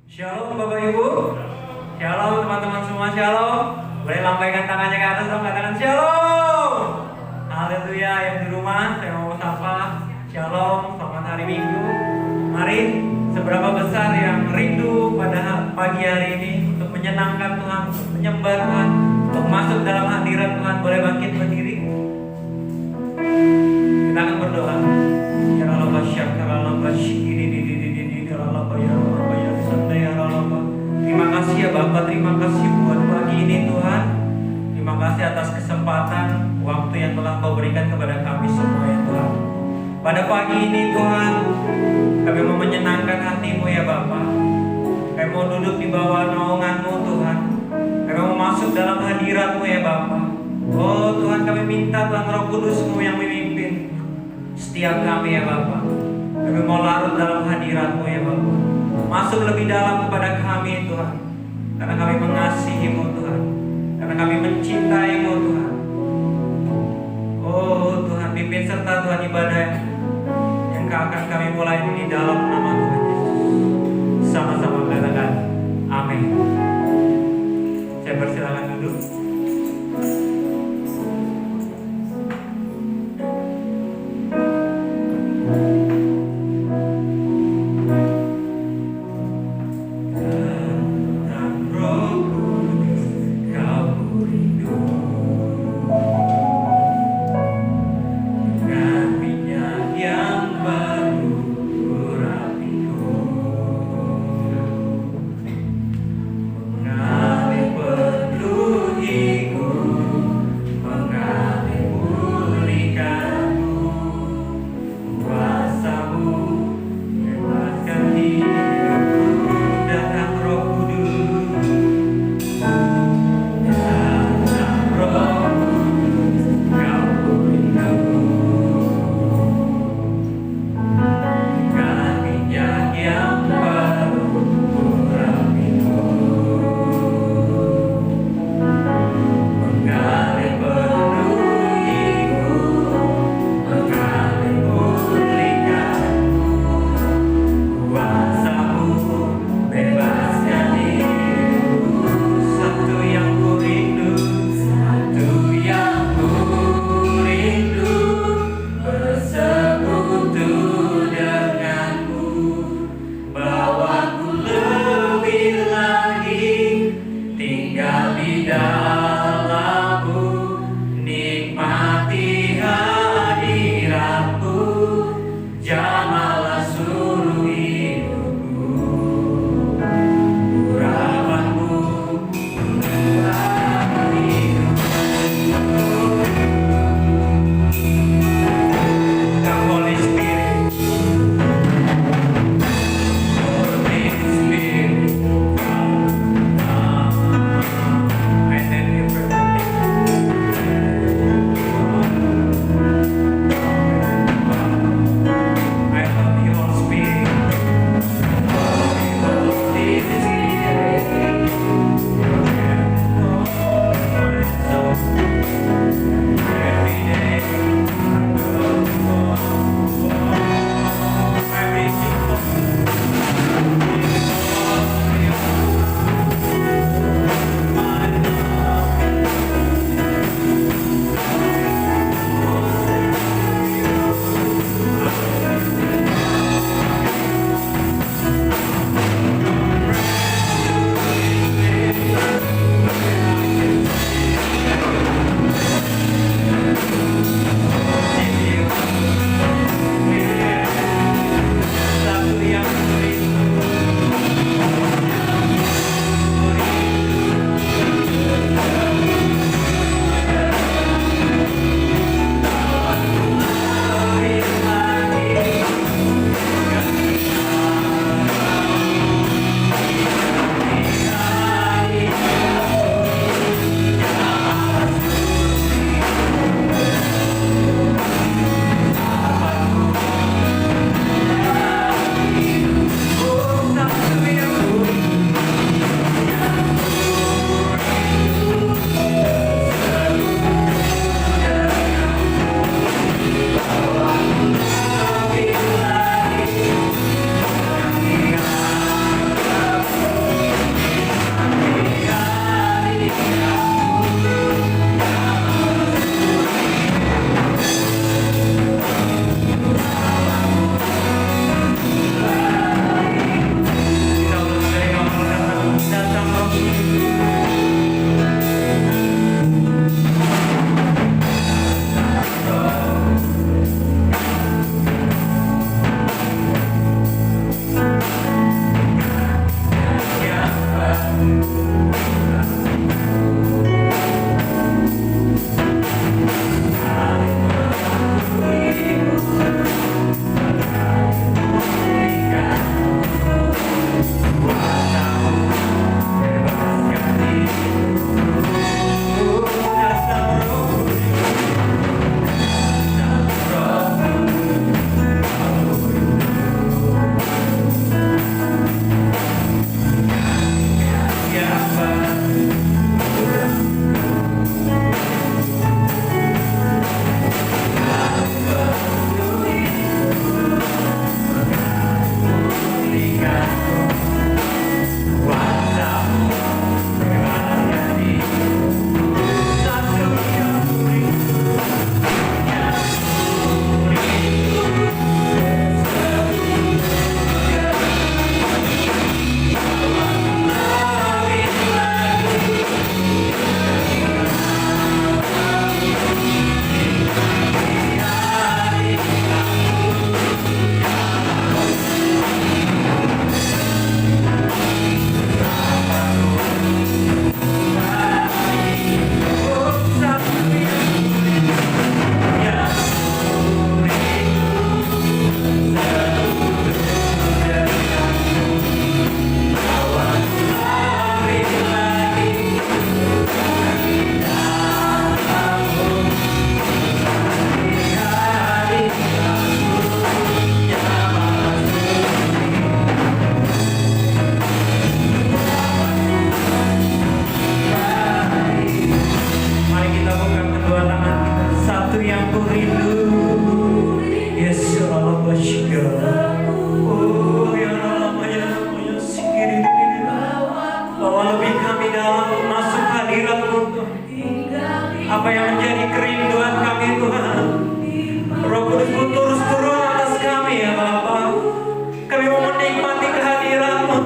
Shalom Bapak Ibu. Shalom teman-teman semua, shalom. Boleh lambaikan tangannya ke atas dong, katakan shalom. Haleluya. Yang di rumah saya mau sapa, shalom, selamat hari Minggu. Mari, seberapa besar yang rindu pada pagi hari ini untuk menyenangkan Tuhan, untuk menyembah Tuhan, untuk masuk dalam hadirat Tuhan. Boleh bangkit berdiri. Kita akan berdoa. Ya Allah, syakaralah, terima kasih ya Bapak, terima kasih buat pagi ini Tuhan. Terima kasih atas kesempatan waktu yang telah Kau berikan kepada kami semua ya Tuhan. Pada pagi ini Tuhan, kami mau menyenangkan hati-Mu ya Bapak. Kami mau duduk di bawah naungan-Mu Tuhan. Kami mau masuk dalam hadirat-Mu ya Bapak. Oh Tuhan, kami minta Tuhan Roh Kudus-Mu yang memimpin setiap kami ya Bapak. Kami mau larut dalam hadirat-Mu ya Bapak. Masuk lebih dalam kepada kami Tuhan. Karena kami mengasihi-Mu Tuhan. Karena kami mencintai-Mu Tuhan. Oh Tuhan, pimpin serta Tuhan ibadah yang akan kami mulai di dalam nama Tuhan Yesus. Sama-sama katakan amin. Saya persilakan duduk.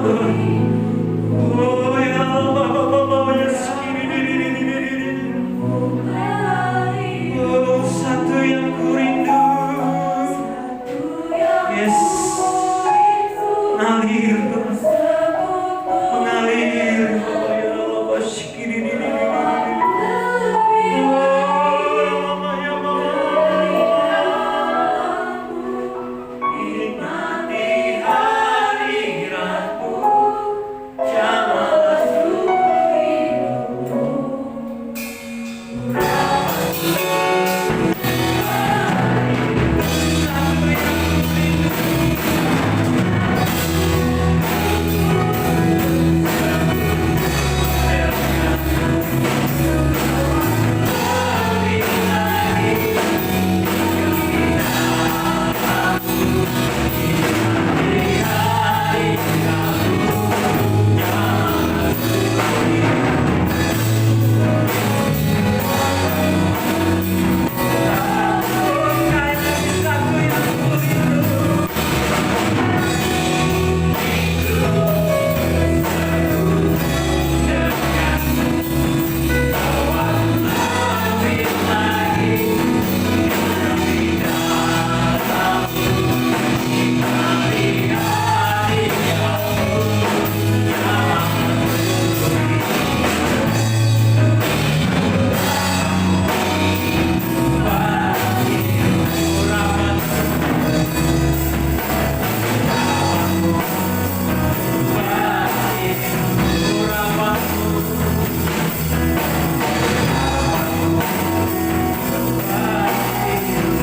Oh ya Allah, oh satu yang kurindu. Yes, mengalir, mengalir. Oh ya Allah, nikmati hadiratmu, jamahlah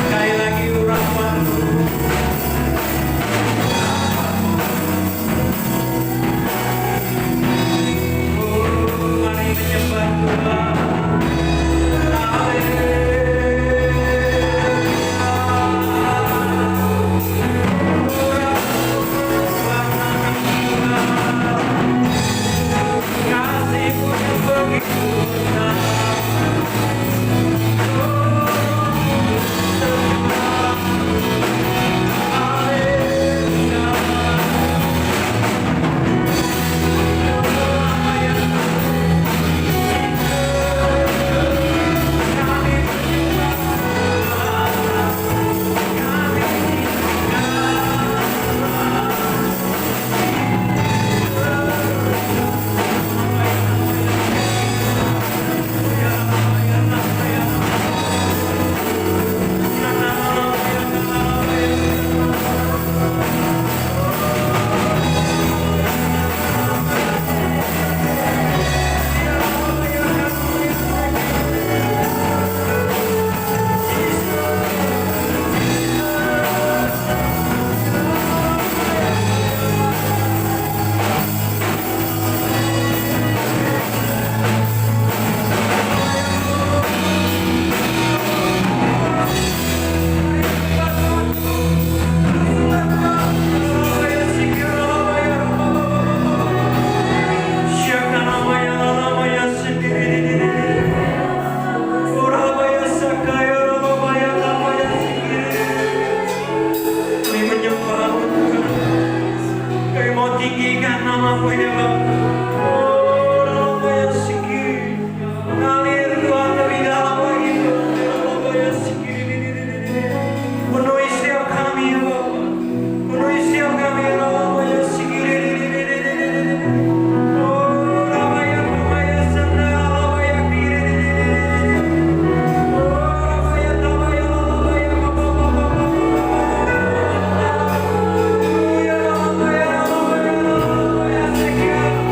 sekali lagi urapanmu. Mari menyembah Tuhan. Kasih-Mu yang begitu tinggikan nama-Mu ya Bapa. Oh, Bapa ya sikit. Ngalir Tuhan lebih dalam lagi Tuhan. Bapa ya sikit. Penuhi setiap kami ya Bapa. Penuhi setiap kami ya Bapa ya sikit. Oh, Bapa ya senda, Bapa ya kiri. Oh, Bapa ya Bapa ya Bapa ya Bapa. Oh ya Bapa ya Bapa ya Bapa ya sikit.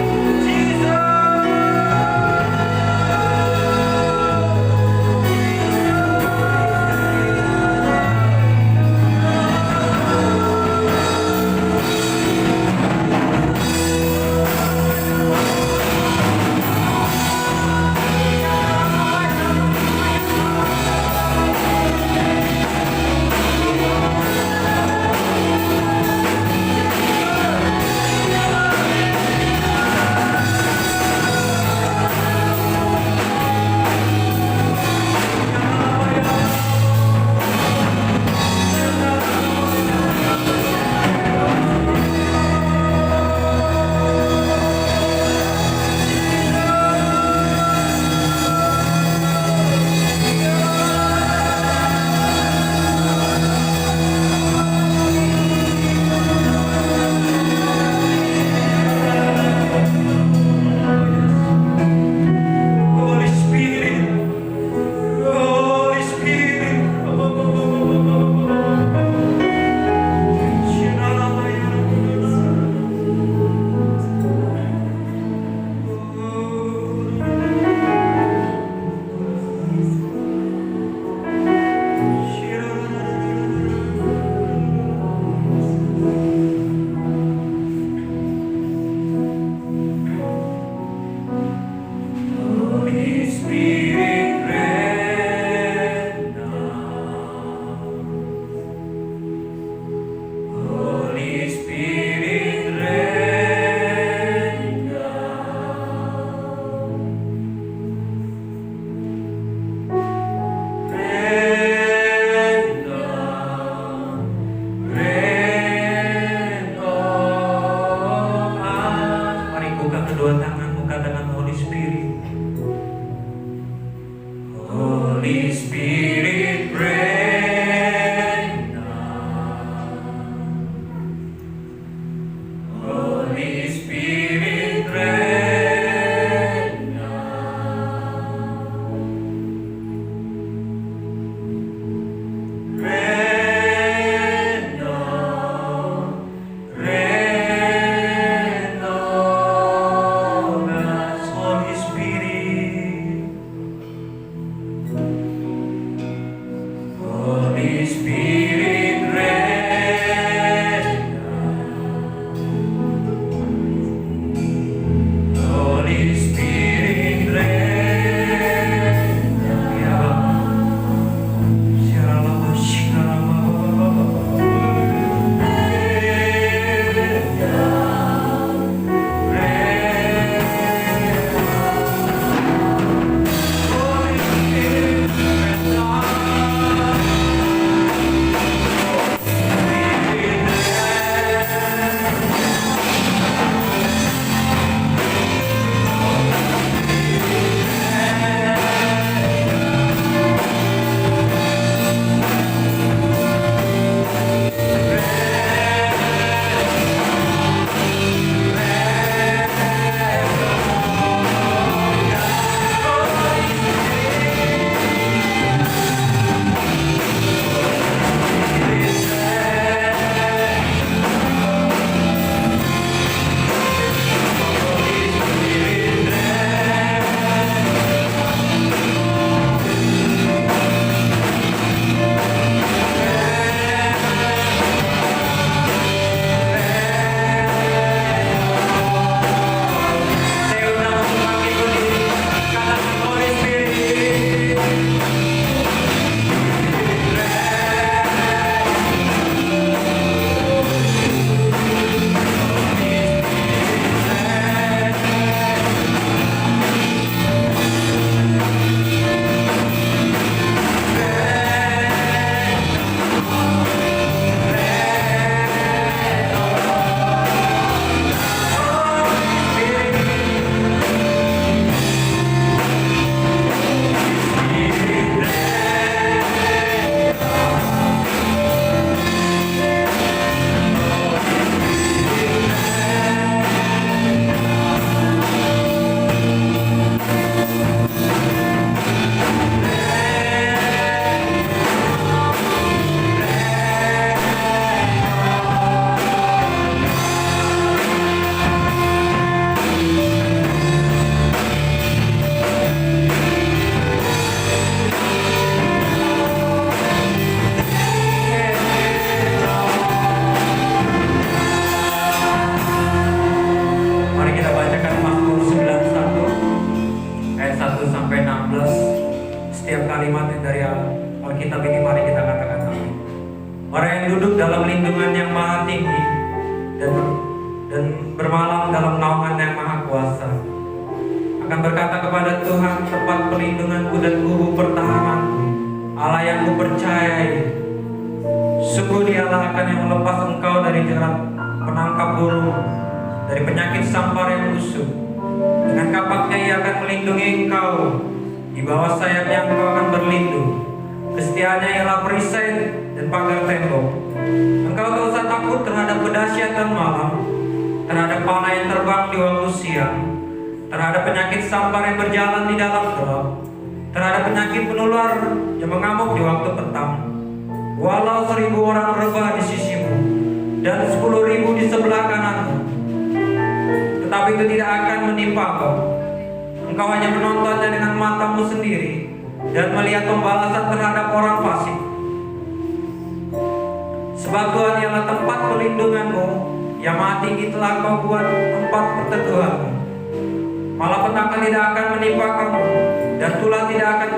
dalam lindungan yang maha tinggi dan bermalam dalam naungan yang maha kuasa. Akan berkata kepada Tuhan, tempat perlindunganku dan gubuk pertahananku, Allah yang kupercayai. Sungguh Dialah akan yang melepas engkau dari jerat penangkap burung, dari penyakit sampar yang busuk. Dengan kapaknya Ia akan melindungi engkau, di bawah sayapnya engkau akan berlindung. Kesetiaannya ialah perisai dan pagar tembok. Engkau tak usah takut terhadap kedahsyatan malam, terhadap panah yang terbang di waktu siang, terhadap penyakit sampar yang berjalan di dalam gelap, terhadap penyakit penular yang mengamuk di waktu petang. Walau 1000 orang rebah di sisimu dan 10.000 di sebelah kananmu, tetapi itu tidak akan menimpa kau. Engkau hanya menontonnya dengan matamu sendiri dan melihat pembalasan terhadap orang fasik. Sebab Tuhan ialah tempat perlindunganmu, yang maha tinggi telah kau buat tempat perteduhanmu. Malapetaka tidak akan menimpa kamu, dan tulah tidak akan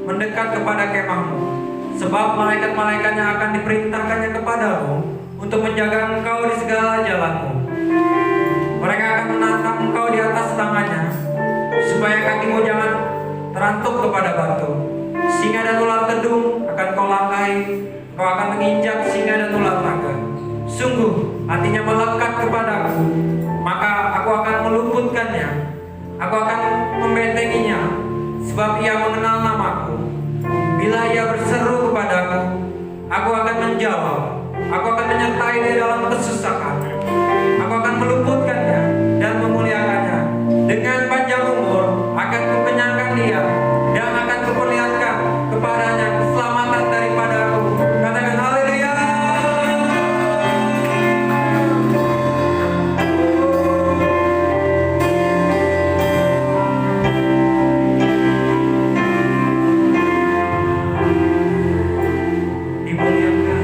mendekat kepada kemahmu. Sebab malaikat-malaikatnya akan diperintahkannya kepadamu untuk menjaga engkau di segala jalanmu. Mereka akan menatang engkau di atas tangannya, supaya kakimu jangan terantuk kepada batu. Singa dan ular tedung akan kau langkahi, kau akan menginjak singa dan ular naga. Sungguh hatinya melekat kepadaku, maka aku akan meluputkannya. Aku akan membentenginya, sebab ia mengenal namaku. Bila ia berseru kepadaku, aku akan menjawab. Aku akan menyertai dia dalam kesusahan. Aku akan meluputkannya dan memuliakannya. Dengan panjang umur akan kukenyangkan dia, dan akan kuperlihatkan kepadanya keselamatan daripadaku. Katakan haleluya. Dimuliakan.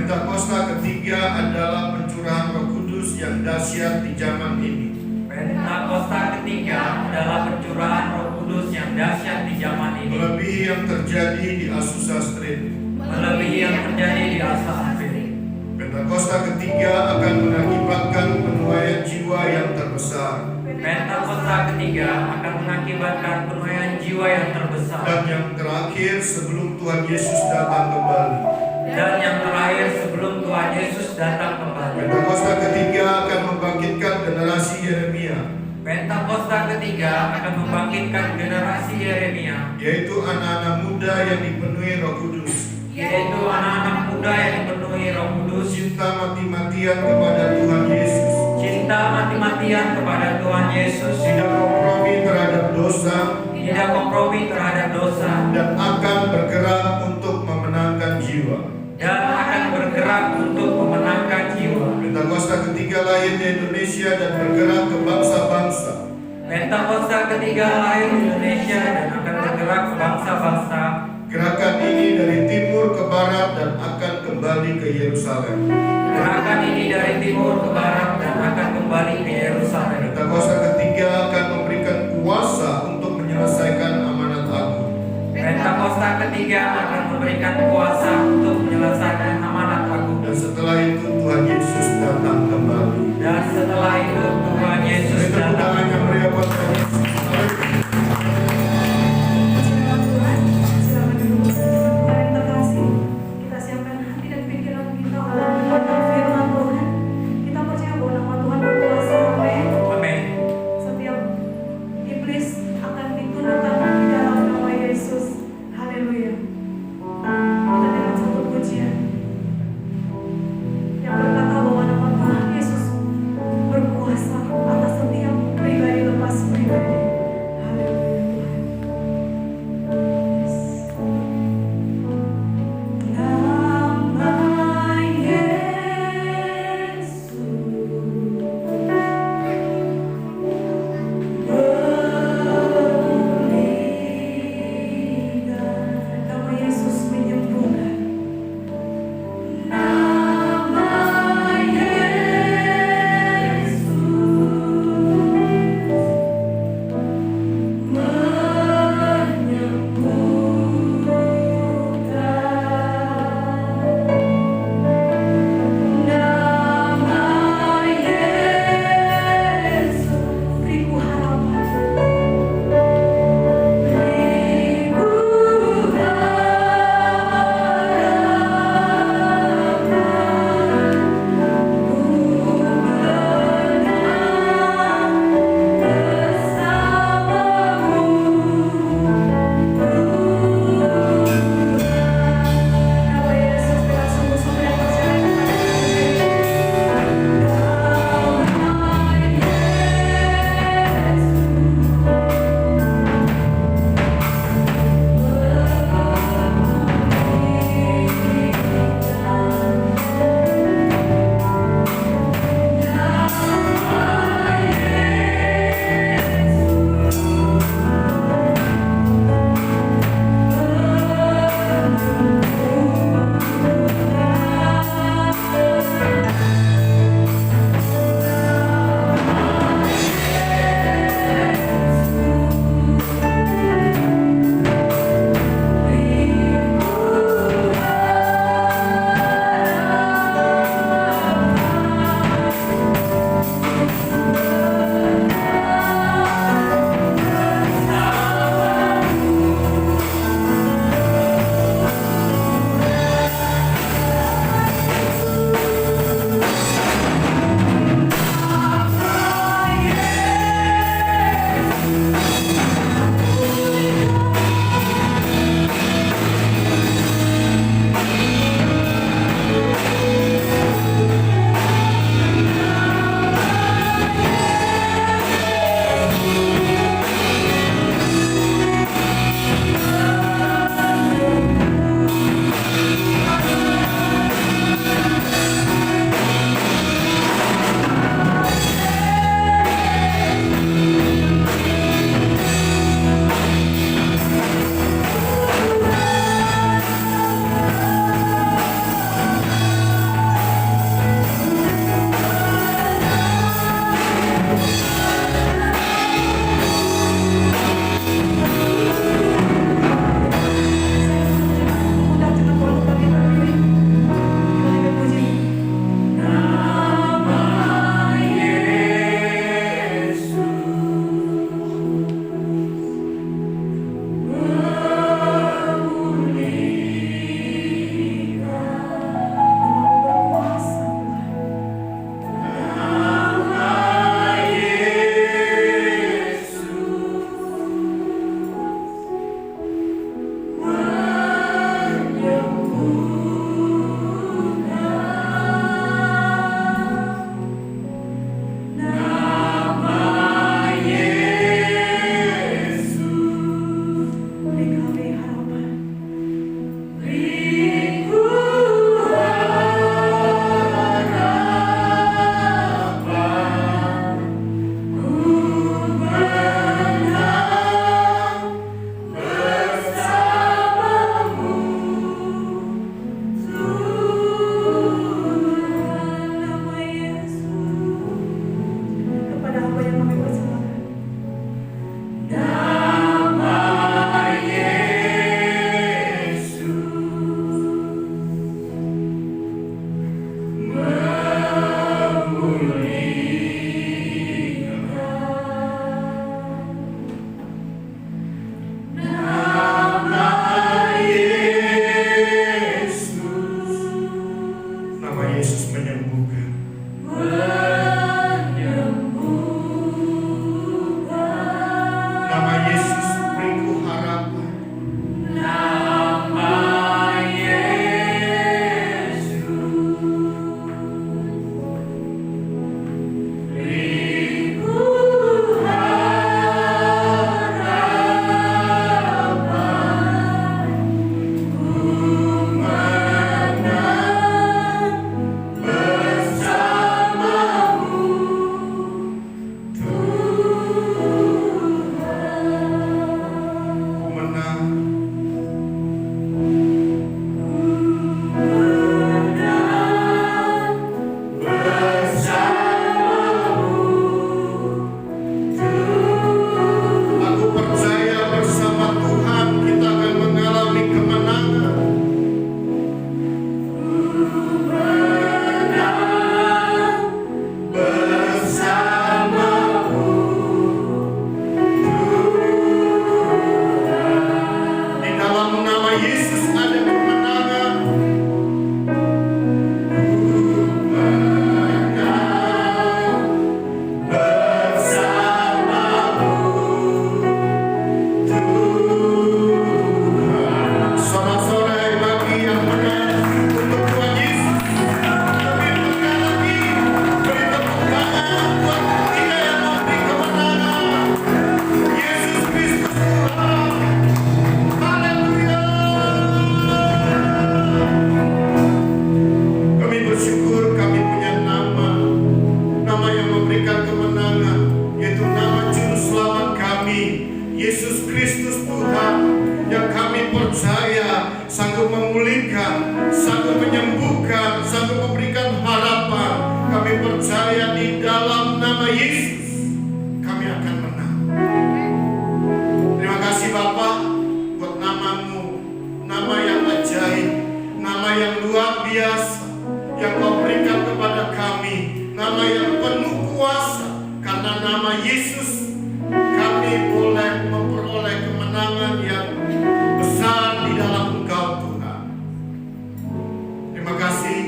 Pentakosta ketiga adalah pencurahan Roh Kudus yang dahsyat di zaman ini. Pentakosta ketiga adalah pencurahan Roh Kudus yang dahsyat di zaman ini. Melebihi yang terjadi di Azusa Street. Melebihi yang terjadi di Azusa Street. Pentakosta ketiga akan mengakibatkan penuaian jiwa yang terbesar. Pentakosta ketiga akan mengakibatkan penuaian jiwa yang terbesar. Dan yang terakhir sebelum Tuhan Yesus datang kembali. Dan yang terakhir sebelum Tuhan Yesus datang kembali. Pentakosta ketiga akan membangkitkan generasi Yeremia. Pentakosta ketiga akan membangkitkan generasi Yeremia, yaitu anak-anak muda yang dipenuhi Roh Kudus. Yaitu anak-anak muda yang dipenuhi Roh Kudus. Cinta mati-matian kepada Tuhan Yesus. Cinta mati-matian kepada Tuhan Yesus. Tidak kompromi terhadap dosa. Tidak kompromi terhadap dosa. Dan akan bergerak untuk memenangkan jiwa. Dan akan bergerak untuk memenangkan jiwa. Pentakosta ketiga lahir di Indonesia dan bergerak ke bangsa-bangsa. Pentakosta ketiga lahir di Indonesia dan akan bergerak ke bangsa-bangsa. Gerakan ini dari timur ke barat dan akan kembali ke Yerusalem. Gerakan ini dari timur ke barat dan akan kembali ke Yerusalem. Pentakosta ketiga akan memberikan kuasa untuk menyelesaikan amanat agung. Pentakosta ketiga akan memberikan kuasa untuk menyelesaikan amanat agung. Dan setelah itu Tuhan Yesus datang kembali. Dan setelah itu Tuhan Yesus datang. Yang meriah buat Tuhan Yesus. Kita dengan Yesus menyembuhkan. Nama Yesus beriku harapan. Aku percaya bersama Tuhan kita akan mengalami kemenangan. Di dalam nama Yesus ada kemenangan. Sorak-sorai bagi yang menang untuk Tuhan Yesus. Lebih menang lagi, beri tepuk tangan buat Dia yang memberi kemenangan. Yesus Kristus Tuhan. Haleluya. Kami bersyukur kami punya nama yang memberikan kemenangan, yaitu nama Juru Selamat kami, Yesus Kristus Tuhan, yang kami percaya sanggup memulihkan, sanggup menyembuhkan, sanggup memberikan harapan. Kami percaya di dalam nama Yesus kami akan menang. Terima kasih Bapa buat nama-Mu, nama yang ajaib, nama yang luar biasa yang Kau berikan kepada kami, nama yang penuh kuasa. Karena nama Yesus kami boleh memperoleh kemenangan yang besar di dalam Engkau Tuhan. Terima kasih.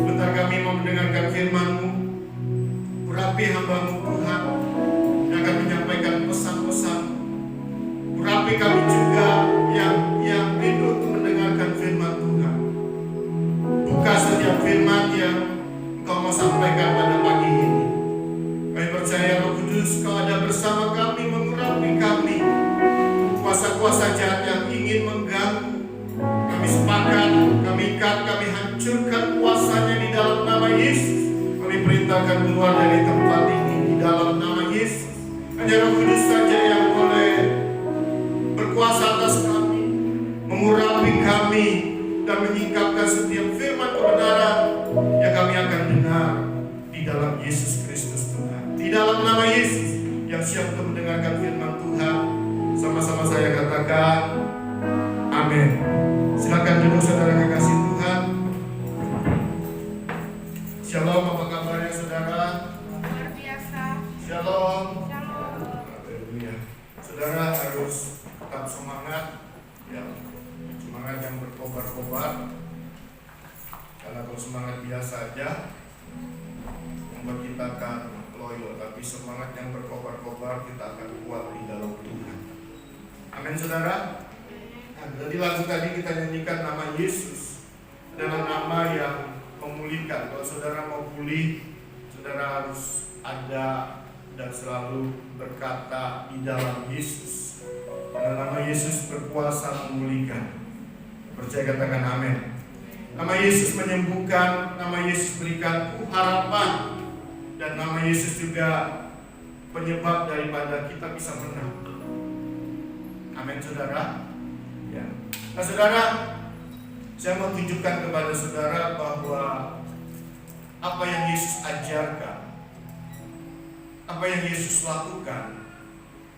Sebentar kami mau mendengarkan firman-Mu. Urapi hamba-Mu Tuhan yang akan menyampaikan pesan-pesan. Urapi kami juga yang rindu untuk mendengarkan firman Tuhan. Buka setiap firman yang Engkau mau sampaikan pada pagi ini. Kami percaya Roh Kudus Kau ada bersama kami, mengurapi kami. Kuasa-kuasa jahat yang ingin mengganggu, kami sepakat, kami ikat, kami hancurkan kuasanya di dalam nama Yesus. Kami perintahkan keluar dari tempat ini di dalam nama Yesus. Hanya Roh Kudus saja yang boleh berkuasa atas kami, mengurapi kami, dan menyingkapkan setiap firman kebenaran yang kami akan dengar di dalam Yesus Kristus Tuhan. Di dalam nama Yesus yang siap untuk mendengarkan firman Tuhan, sama-sama saya katakan amin. Silakan duduk saudara kekasih Tuhan. Shalom, apa kabarnya saudara? Luar biasa. Shalom. Shalom. Haleluya. Saudara harus tetap semangat, ya, semangat yang berkobar-kobar. Karena kalau semangat biasa aja membuat kita akan loyo, tapi semangat yang berkobar-kobar kita akan kuat di dalam Tuhan. Amin saudara. Nah, dari lagu tadi kita nyanyikan nama Yesus adalah nama yang memulihkan. Kalau saudara mau pulih, saudara harus ada dan selalu berkata di dalam Yesus. Karena nama Yesus berkuasa memulihkan. Percaya katakan amin. Nama Yesus menyembuhkan, nama Yesus berikan harapan, dan nama Yesus juga penyebab daripada kita bisa menang. Amin saudara. Ya. Nah saudara, saya mau tunjukkan kepada saudara bahwa apa yang Yesus ajarkan, apa yang Yesus lakukan,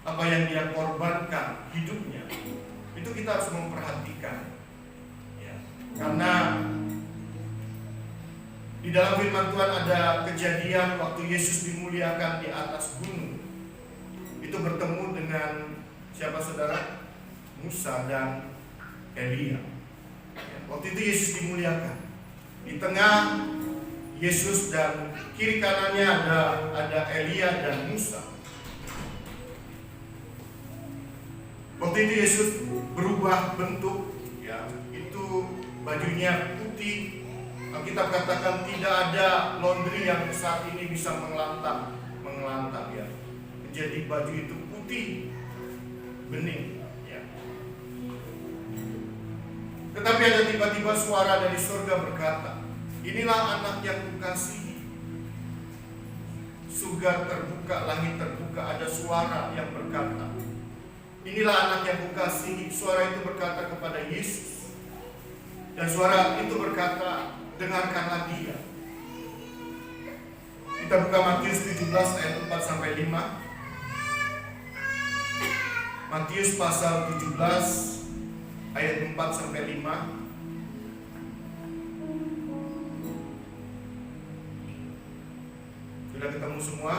apa yang Dia korbankan hidupnya, itu kita harus memperhatikan. Ya. Karena di dalam firman Tuhan ada kejadian waktu Yesus dimuliakan di atas gunung. Itu bertemu dengan siapa saudara? Musa dan Elia. Ya. Waktu itu Yesus dimuliakan. Di tengah Yesus dan kiri kanannya ada Elia dan Musa. Waktu itu Yesus berubah bentuk, ya, itu bajunya putih. Alkitab katakan tidak ada laundry yang saat ini bisa mengelantang ya. Jadi baju itu putih, bening, ya. Tetapi ada tiba-tiba suara dari surga berkata, inilah anak yang kukasihi. Surga terbuka, langit terbuka, ada suara yang berkata, inilah anak yang kukasihi. Suara itu berkata kepada Yesus. Dan suara itu berkata, dengarkanlah dia. Kita buka Matius 17 ayat 4 sampai 5. Matius pasal 17 ayat 4 sampai 5. Sudah ketemu semua?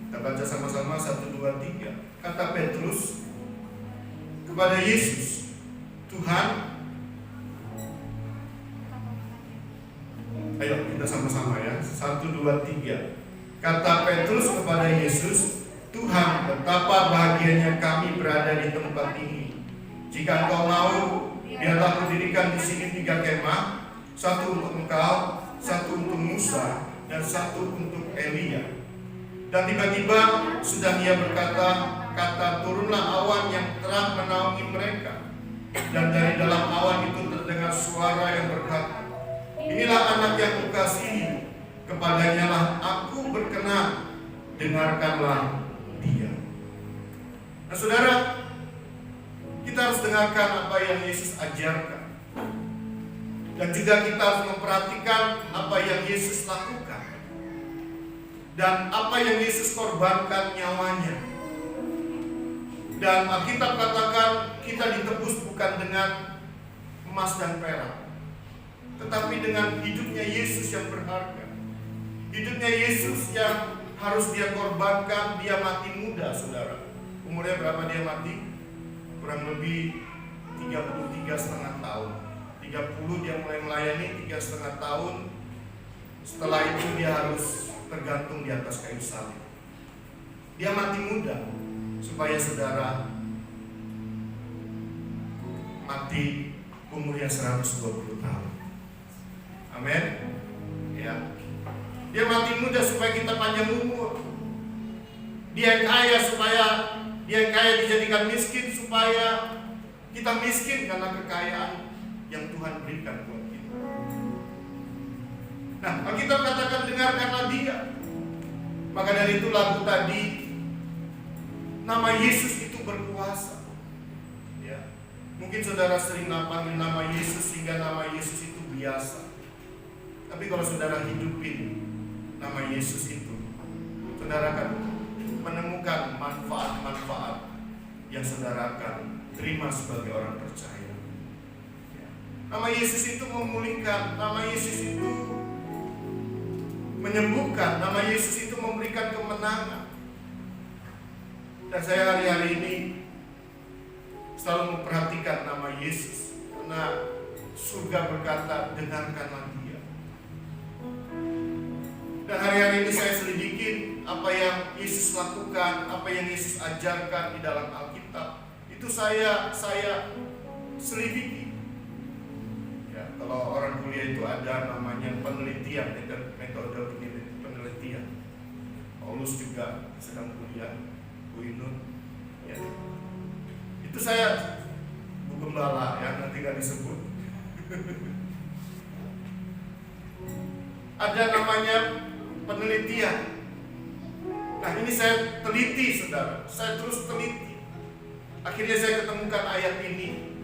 Kita baca sama-sama 1, 2, 3. Kata Petrus kepada Yesus, Tuhan. Ayo kita sama-sama ya. 1, 2, 3. Kata Petrus kepada Yesus, Tuhan, betapa bahagianya kami berada di tempat ini. Jika Engkau mau, biarlah kudirikan di sini 3 kemah, 1 untuk Engkau, 1 untuk Musa, dan 1 untuk Elia. Dan tiba-tiba sudah ia berkata, turunlah awan yang terang menaungi mereka. Dan dari dalam awan itu terdengar suara yang berkata, inilah anak yang kukasihi, kepadanya lah aku berkenan, dengarkanlah dia. Nah saudara, kita harus dengarkan apa yang Yesus ajarkan. Dan juga kita harus memperhatikan apa yang Yesus lakukan. Dan apa yang Yesus korbankan nyawanya. Dan Alkitab katakan kita ditebus bukan dengan emas dan perak, tetapi dengan hidupnya Yesus yang berharga. Hidupnya Yesus yang harus dia korbankan. Dia mati muda, saudara. Umurnya berapa dia mati? Kurang lebih 33,5 tahun. 30 dia mulai melayani, 3,5 tahun. Setelah itu dia harus tergantung di atas kayu salib. Dia mati muda supaya saudara mati umurnya 120 tahun. Amin. Ya. Dia mati muda supaya kita panjang umur. Dia kaya supaya dia kaya dijadikan miskin supaya kita miskin karena kekayaan yang Tuhan berikan buat kita. Nah, Alkitab katakan dengarkanlah dia. Maka dari itu lagu tadi, nama Yesus itu berkuasa. Ya. Mungkin saudara sering panggil nama Yesus sehingga nama Yesus itu biasa. Tapi kalau saudara hidupin nama Yesus itu, saudara akan menemukan manfaat-manfaat yang saudara akan terima sebagai orang percaya. Ya. Nama Yesus itu memulihkan, nama Yesus itu menyembuhkan, nama Yesus itu memberikan kemenangan. Dan saya hari-hari ini selalu memperhatikan nama Yesus, karena surga berkata, dengarkanlah dia. Dan hari-hari ini saya selidikin apa yang Yesus lakukan, apa yang Yesus ajarkan di dalam Alkitab. Itu saya selidiki. Ya, kalau orang kuliah itu ada namanya penelitian, metode penelitian. Paulus juga sedang kuliah, Bu Inun. Ya. Itu saya Bu Gembala ya, nanti gak disebut. Ada namanya penelitian. Nah ini saya teliti, saudara. Saya terus teliti. Akhirnya saya ketemukan ayat ini.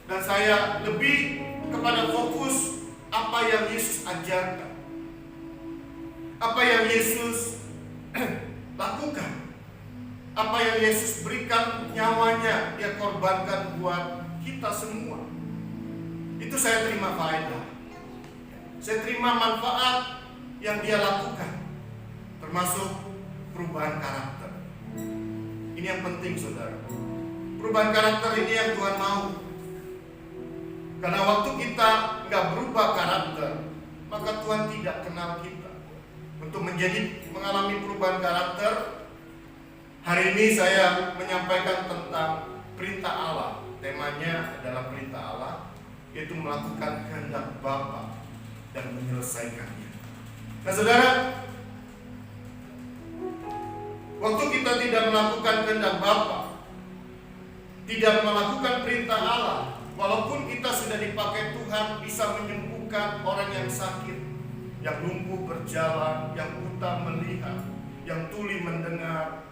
Dan saya lebih kepada fokus apa yang Yesus ajarkan, apa yang Yesus lakukan, apa yang Yesus berikan nyawanya, dia korbankan buat kita semua. Itu saya terima faedah. Saya terima manfaat yang dia lakukan, termasuk perubahan karakter. Ini yang penting, saudara. Perubahan karakter ini yang Tuhan mau. Karena waktu kita nggak berubah karakter, maka Tuhan tidak kenal kita. Untuk mengalami perubahan karakter, hari ini saya menyampaikan tentang perintah Allah. Temanya adalah perintah Allah, yaitu melakukan kehendak Bapa dan menyelesaikannya. Nah saudara, waktu kita tidak melakukan kehendak Bapa, tidak melakukan perintah Allah, walaupun kita sudah dipakai Tuhan bisa menyembuhkan orang yang sakit, yang lumpuh berjalan, yang buta melihat, yang tuli mendengar,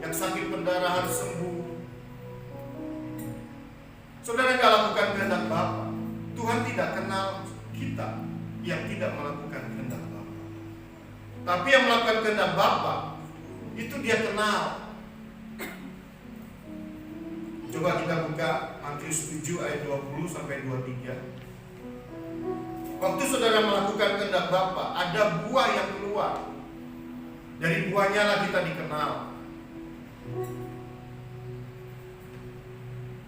yang sakit pendarahan sembuh. Saudara nggak lakukan kehendak Bapa, Tuhan tidak kenal kita yang tidak melakukan kehendak Bapa. Tapi yang melakukan kehendak Bapa itu Dia kenal. Coba kita buka Matius 7 ayat 20 sampai 23. Waktu saudara melakukan kehendak Bapa, ada buah yang keluar. Dari buahnya lah kita dikenal.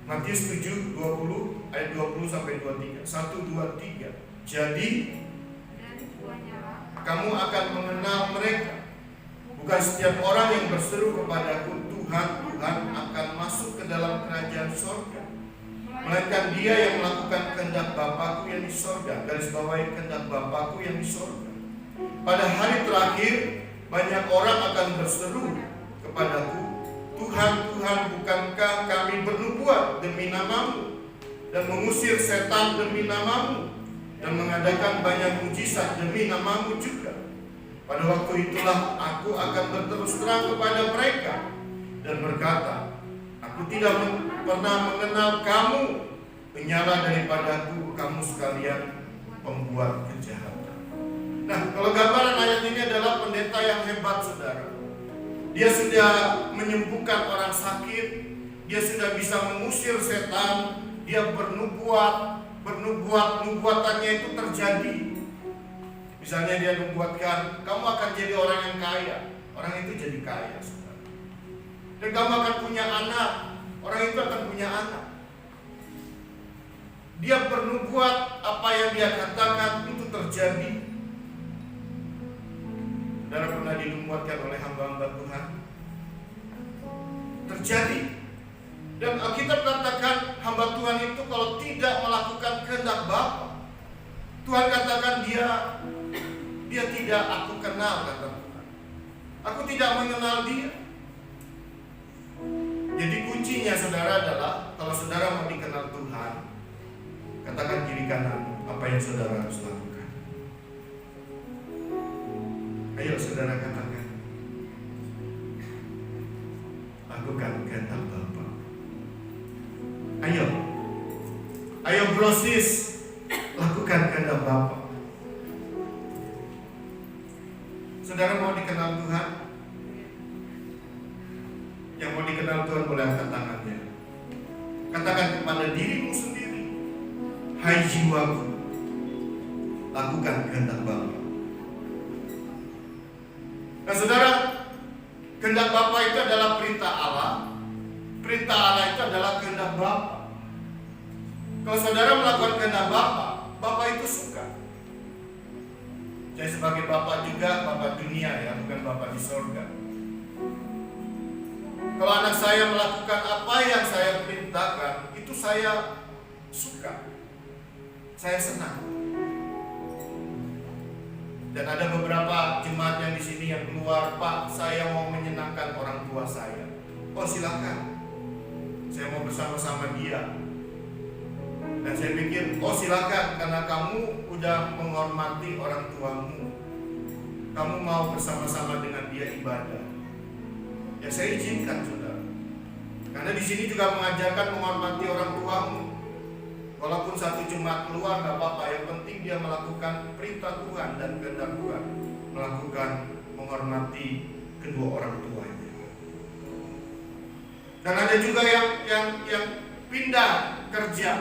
Matius 7, 20 ayat 20 sampai 23. 1, 2, 3. Jadi kamu akan mengenal mereka. Bukan setiap orang yang berseru kepadaku, Tuhan, Tuhan, akan masuk ke dalam kerajaan surga, melainkan dia yang melakukan kehendak Bapakku yang di surga. Garis bawahi kehendak Bapakku yang di surga. Pada hari terakhir, banyak orang akan berseru kepadaku, Tuhan, Tuhan, bukankah kami bernubuat demi namamu dan mengusir setan demi namamu dan mengadakan banyak mujizat demi namamu juga? Pada waktu itulah aku akan berterus terang kepada mereka dan berkata, aku tidak pernah mengenal kamu, menyala daripadaku kamu sekalian pembuat kejahatan. Nah, kalau gambaran ayat ini adalah pendeta yang hebat, saudara. Dia sudah menyembuhkan orang sakit, dia sudah bisa mengusir setan, dia nubuatannya itu terjadi. Misalnya dia nubuatkan, kamu akan jadi orang yang kaya, orang itu jadi kaya, saudara. Dan kamu akan punya anak, orang itu akan punya anak. Dia bernubuat, apa yang dia katakan itu terjadi. Saudara pernah dinubuatkan oleh hamba-hamba Tuhan? Terjadi. Dan Alkitab katakan hamba Tuhan itu kalau tidak melakukan kehendak Bapa, Tuhan katakan dia tidak aku kenal, kata Tuhan. Aku tidak mengenal dia. Jadi kuncinya saudara adalah kalau saudara mau dikenal Tuhan, katakan kiri kanan apa yang saudara harus lakukan. Ayo saudara katakan, lakukan kehendak Bapa. Ayo brosis, lakukan kehendak Bapa. Saudara mau dikenal Tuhan? Yang mau dikenal Tuhan boleh angkat tangannya. Katakan kepada dirimu sendiri, hai jiwaku, lakukan kehendak Bapa. Nah saudara, kehendak Bapa itu adalah perintah Allah. Perintah Allah itu adalah kehendak Bapa. Kalau saudara melakukan kehendak Bapa, Bapa itu suka. Saya sebagai Bapa juga, Bapa dunia ya, bukan Bapa di surga. Kalau anak saya melakukan apa yang saya perintahkan, itu saya suka, saya senang. Dan ada beberapa jemaat yang di sini yang keluar, Pak, saya mau menyenangkan orang tua saya. Oh silakan, saya mau bersama-sama dia. Dan saya pikir, oh silakan, karena kamu udah menghormati orang tuamu, kamu mau bersama-sama dengan dia ibadah. Ya saya izinkan saudara, karena di sini juga mengajarkan menghormati orang tuamu. Walaupun satu jemaat keluar nggak apa-apa, yang penting dia melakukan perintah Tuhan dan kehendak Tuhan, melakukan menghormati kedua orang tuanya. Dan ada juga yang pindah kerja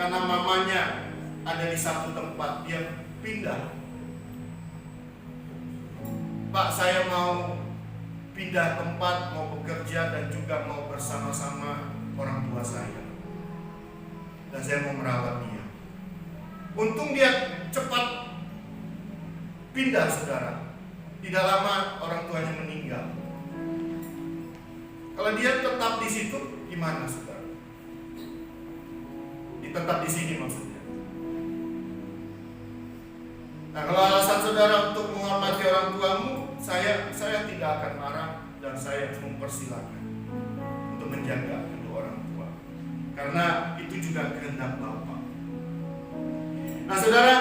karena mamanya ada di satu tempat, dia pindah. Pak, saya mau pindah tempat, mau bekerja dan juga mau bersama-sama orang tua saya. Dan dan saya mau merawat dia. Untung dia cepat pindah, saudara. Tidak lama orang tuanya meninggal. Kalau dia tetap di situ, gimana, saudara? Tetap di sini maksudnya. Nah, kalau alasan saudara untuk menghormati orang tuamu, saya tidak akan marah dan saya mempersilahkan untuk menjaga kedua orang tua, karena itu juga kehendak Bapa. Nah, saudara,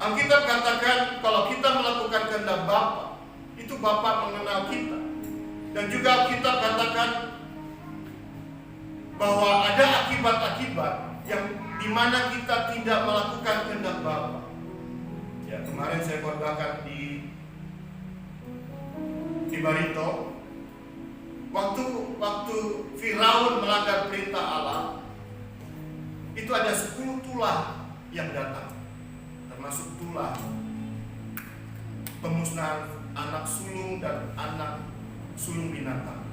Alkitab katakan kalau kita melakukan kehendak Bapa, itu Bapa mengenal kita. Dan juga Alkitab katakan bahwa ada akibat-akibat yang dimana kita tidak melakukan kehendak Bapa. Ya, kemarin saya khotbahkan di Barito, waktu Firaun melanggar perintah Allah, itu ada 10 tulah yang datang, termasuk tulah pemusnahan anak sulung dan anak sulung binatang.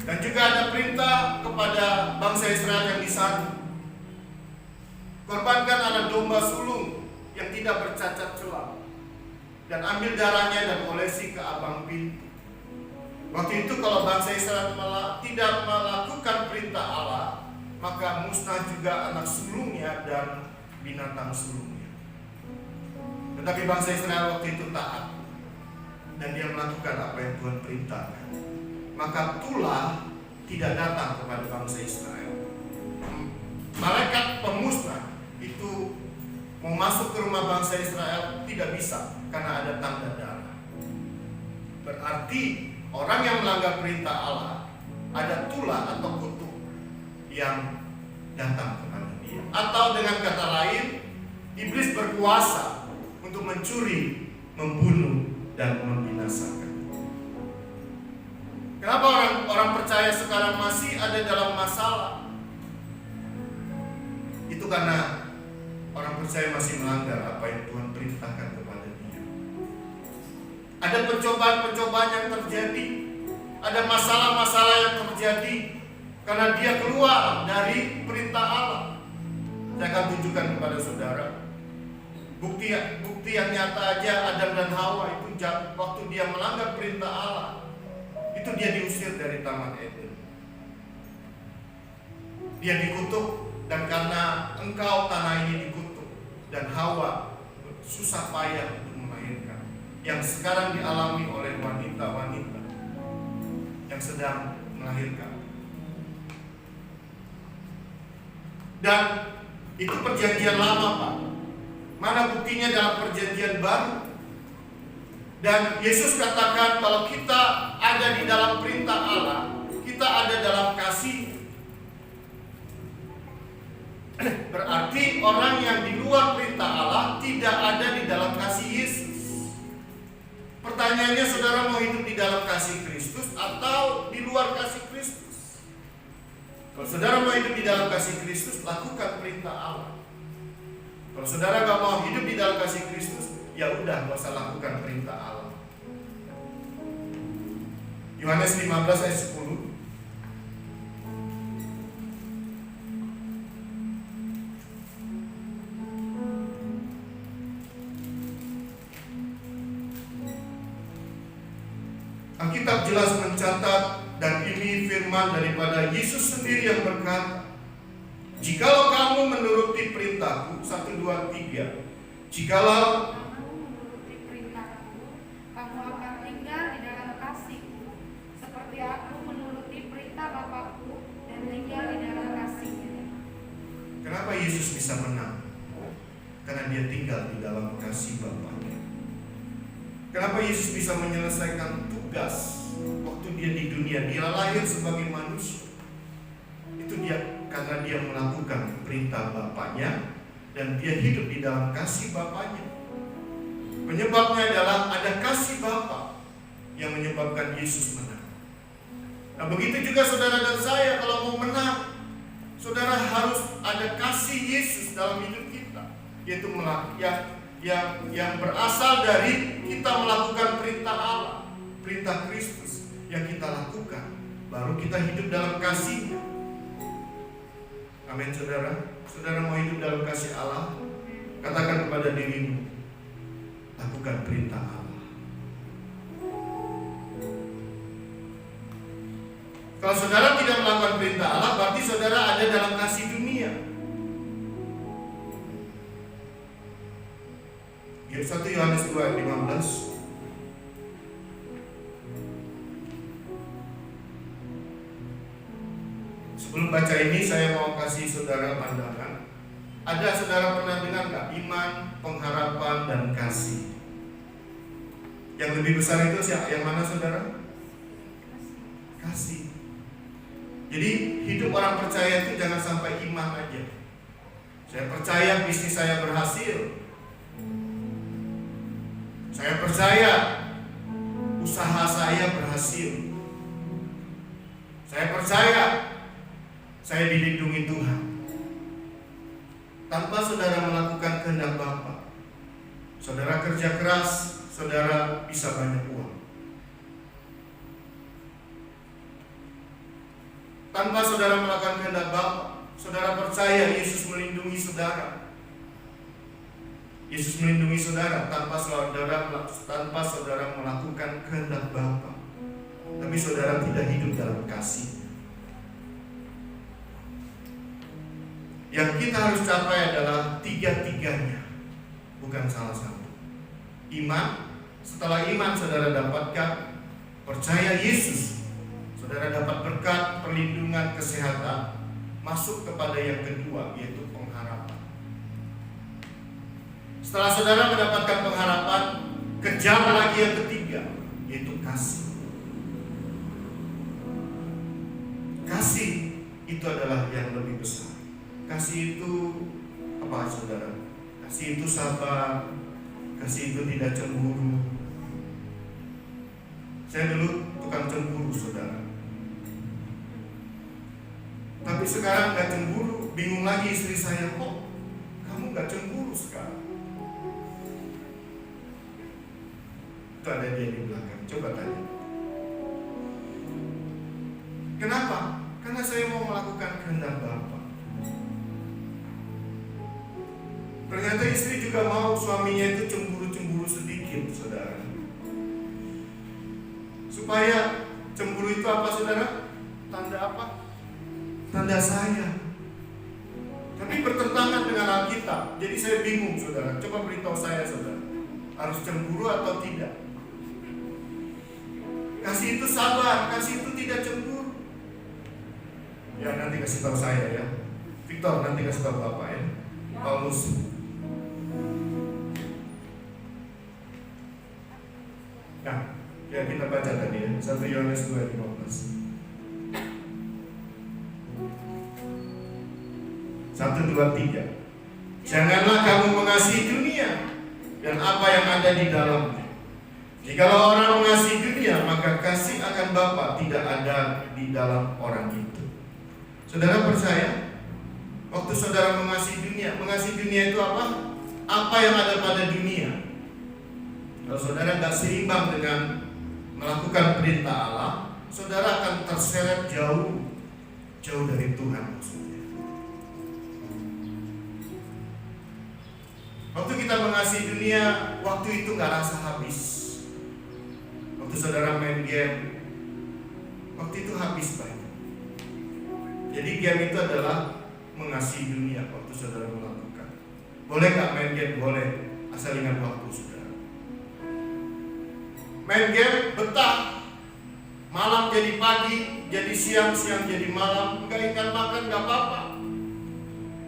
Dan juga ada perintah kepada bangsa Israel yang di sana, korbankan anak domba sulung yang tidak bercacat celah, dan ambil darahnya dan olesi ke abang pintu. Waktu itu kalau bangsa Israel tidak melakukan perintah Allah, maka musnah juga anak sulungnya dan binatang sulungnya. Tetapi bangsa Israel waktu itu taat, dan dia melakukan apa yang Tuhan perintahkan. Maka tulah tidak datang kepada bangsa Israel. Malaikat pemusnah itu mau masuk ke rumah bangsa Israel tidak bisa karena ada tanda darah. Berarti orang yang melanggar perintah Allah, ada tulah atau kutuk yang datang kepada dia. Atau dengan kata lain, iblis berkuasa untuk mencuri, membunuh, dan membinasakan. Kenapa orang percaya sekarang masih ada dalam masalah? Itu karena orang percaya masih melanggar apa yang Tuhan perintahkan kepada dia. Ada pencobaan-pencobaan yang terjadi, ada masalah-masalah yang terjadi karena dia keluar dari perintah Allah. Saya akan tunjukkan kepada saudara bukti yang nyata aja. Adam dan Hawa itu waktu dia melanggar perintah Allah, itu dia diusir dari Taman Eden. Dia dikutuk, dan karena engkau tanah ini dikutuk, dan Hawa susah payah untuk melahirkan, yang sekarang dialami oleh wanita-wanita yang sedang melahirkan. Dan itu perjanjian lama, Pak. Mana buktinya dalam perjanjian baru? Dan Yesus katakan kalau kita ada di dalam perintah Allah, kita ada dalam kasih. Berarti orang yang di luar perintah Allah tidak ada di dalam kasih Yesus. Pertanyaannya, saudara mau hidup di dalam kasih Kristus atau di luar kasih Kristus? Kalau saudara mau hidup di dalam kasih Kristus, lakukan perintah Allah. Kalau saudara gak mau hidup di dalam kasih Kristus, ya udah, gak usah lakukan perintah Allah. Yohanes 15 ayat 10. Alkitab jelas mencatat, dan ini firman daripada Yesus sendiri yang berkata, jikalau kamu menuruti perintahku, 1, 2, 3. Jikalau kamu menuruti perintahku, kamu akan tinggal di dalam kasih-Ku, seperti aku menuruti perintah Bapa-Ku dan tinggal di dalam kasih-Nya. Kenapa Yesus bisa menang? Karena dia tinggal di dalam kasih Bapa-Nya. Kenapa Yesus bisa menyelesaikan tugas waktu dia di dunia? Dia lahir sebagai manusia. Itu dia karena dia melakukan perintah Bapaknya, dan dia hidup di dalam kasih Bapaknya. Penyebabnya adalah ada kasih Bapa yang menyebabkan Yesus menang. Nah, begitu juga saudara dan saya, kalau mau menang, saudara harus ada kasih Yesus dalam hidup kita, yaitu yang berasal dari kita melakukan perintah Allah, perintah Kristus yang kita lakukan, baru kita hidup dalam kasih-Nya. Amin saudara. Saudara mau hidup dalam kasih Allah, katakan kepada dirimu, lakukan perintah Allah. Kalau saudara tidak melakukan perintah Allah, berarti saudara ada dalam kasih dunia. Ayat 1 Yohanes 2 ayat 15. Sebelum baca ini saya mau kasih saudara pandangan. Ada saudara pernah dengar nggak iman, pengharapan, dan kasih? Yang lebih besar itu yang mana saudara? Kasih. Jadi hidup orang percaya itu jangan sampai iman aja. Saya percaya bisnis saya berhasil. Saya percaya usaha saya berhasil. Saya percaya saya dilindungi Tuhan. Tanpa saudara melakukan kehendak Bapa, saudara kerja keras, saudara bisa banyak uang. Tanpa saudara melakukan kehendak Bapa, saudara percaya Yesus melindungi saudara. Yesus melindungi saudara tanpa saudara melakukan kehendak Bapa. Tapi saudara tidak hidup dalam kasih. Yang kita harus capai adalah tiga-tiganya, bukan salah satu. Iman, setelah iman saudara dapatkan percaya Yesus, saudara dapat berkat, perlindungan, kesehatan. Masuk kepada yang kedua, yaitu pengharapan. Setelah saudara mendapatkan pengharapan, kejar lagi yang ketiga, yaitu kasih. Kasih itu adalah yang lebih besar. Kasih itu apa saudara? Kasih itu sabar. Kasih itu tidak cemburu. Saya dulu tukang cemburu saudara. Tapi sekarang gak cemburu. Bingung lagi istri saya, kok kamu gak cemburu sekarang? Itu ada dia di belakang. Coba tanya. Kenapa? Karena saya mau melakukan kehendak Bapa. Ternyata istri juga mau suaminya itu cemburu-cemburu sedikit, saudara. Supaya cemburu itu apa, saudara? Tanda apa? Tanda sayang. Tapi bertentangan dengan Alkitab. Jadi saya bingung, saudara. Coba beritahu saya, saudara. Harus cemburu atau tidak? Kasih itu sabar, kasih itu tidak cemburu. Ya nanti kasih tahu saya ya. Victor nanti kasih tahu Bapak ya. Paulus. Nah, ya kita baca tadi ya. 1 Yohanes 2:15. 1, 2, 3. Janganlah kamu mengasihi dunia dan apa yang ada di dalamnya. Jikalau orang mengasihi dunia, maka kasih akan Bapa tidak ada di dalam orang itu. Saudara percaya? Waktu saudara mengasihi dunia itu apa? Apa yang ada pada dunia. Kalau saudara tidak seimbang dengan melakukan perintah Allah, saudara akan terseret jauh dari Tuhan maksudnya. Waktu kita mengasihi dunia, waktu itu nggak rasa habis. Waktu saudara main game, waktu itu habis banyak. Jadi game itu adalah mengasihi dunia waktu saudara melakukan. Boleh nggak main game? Boleh, asal ingat waktu saudara. Main game betah, malam jadi pagi, jadi siang, siang jadi malam, nggak ikan makan nggak apa-apa.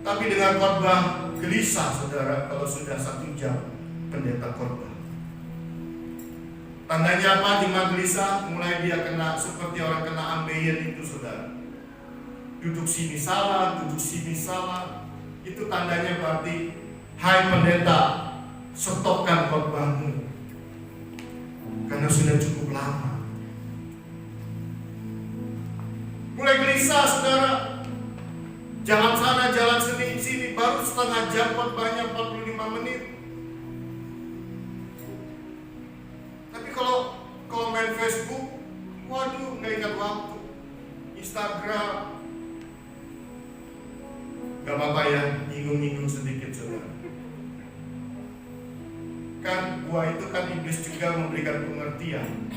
Tapi dengan khotbah gelisah saudara kalau sudah 1 jam pendeta khotbah. Tandanya apa jemaat gelisah? Mulai dia kena seperti orang kena ambeien itu saudara. Duduk sini salah, duduk sini salah. Itu tandanya berarti, hai pendeta, stopkan khotbahmu. Karena sudah cukup lama. Mulai gelisah saudara. Jalan sana, jalan sini, baru setengah jam khotbahnya 45 menit. Tapi kalau main Facebook, waduh nggak ingat waktu. Instagram, Gak apa-apa ya, nyinggung-nyinggung sedikit saudara. Kan buah itu kan iblis juga memberikan pengertian.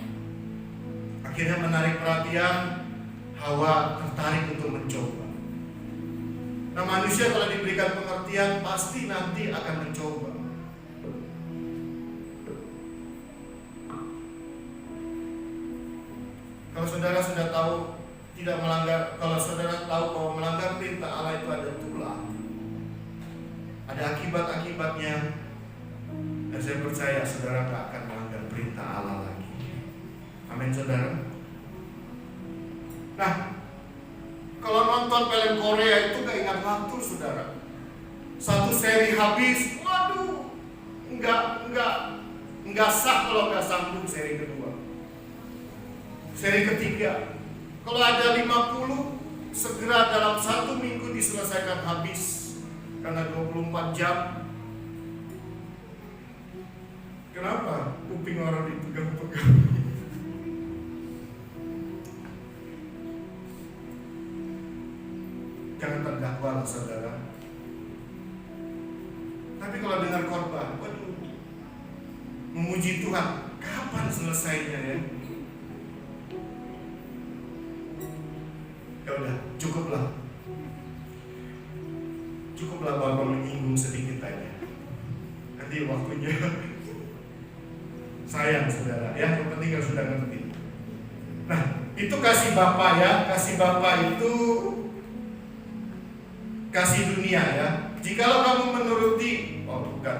Akhirnya menarik perhatian, Hawa tertarik untuk mencoba. Nah, manusia kalau diberikan pengertian pasti nanti akan mencoba. Kalau saudara sudah tahu tidak melanggar, kalau saudara tahu bahwa melanggar perintah Allah itu ada tulah, ada akibat-akibatnya, dan saya percaya saudara tak akan melanggar perintah Allah lagi. Amin saudara. Nah, kalau nonton film Korea itu gak ingat waktu saudara. Satu seri habis, waduh, enggak sah kalau nggak sambung seri kedua. Seri ketiga, kalau ada 50, segera dalam 1 minggu diselesaikan habis. Karena 24 jam. Kenapa? Kuping orang dipegang-pegang. Jangan terdakwa lah saudara. Tapi kalau dengar khotbah, waduh, memuji Tuhan, kapan selesainya ya? Ya udah, cukuplah Bapak menyinggung sedikit aja. Nanti waktunya sayang saudara ya, yang penting kalau sudah ngerti. Nah, itu kasih Bapa ya, kasih Bapa itu kasih dunia ya. Jikalau kamu menuruti,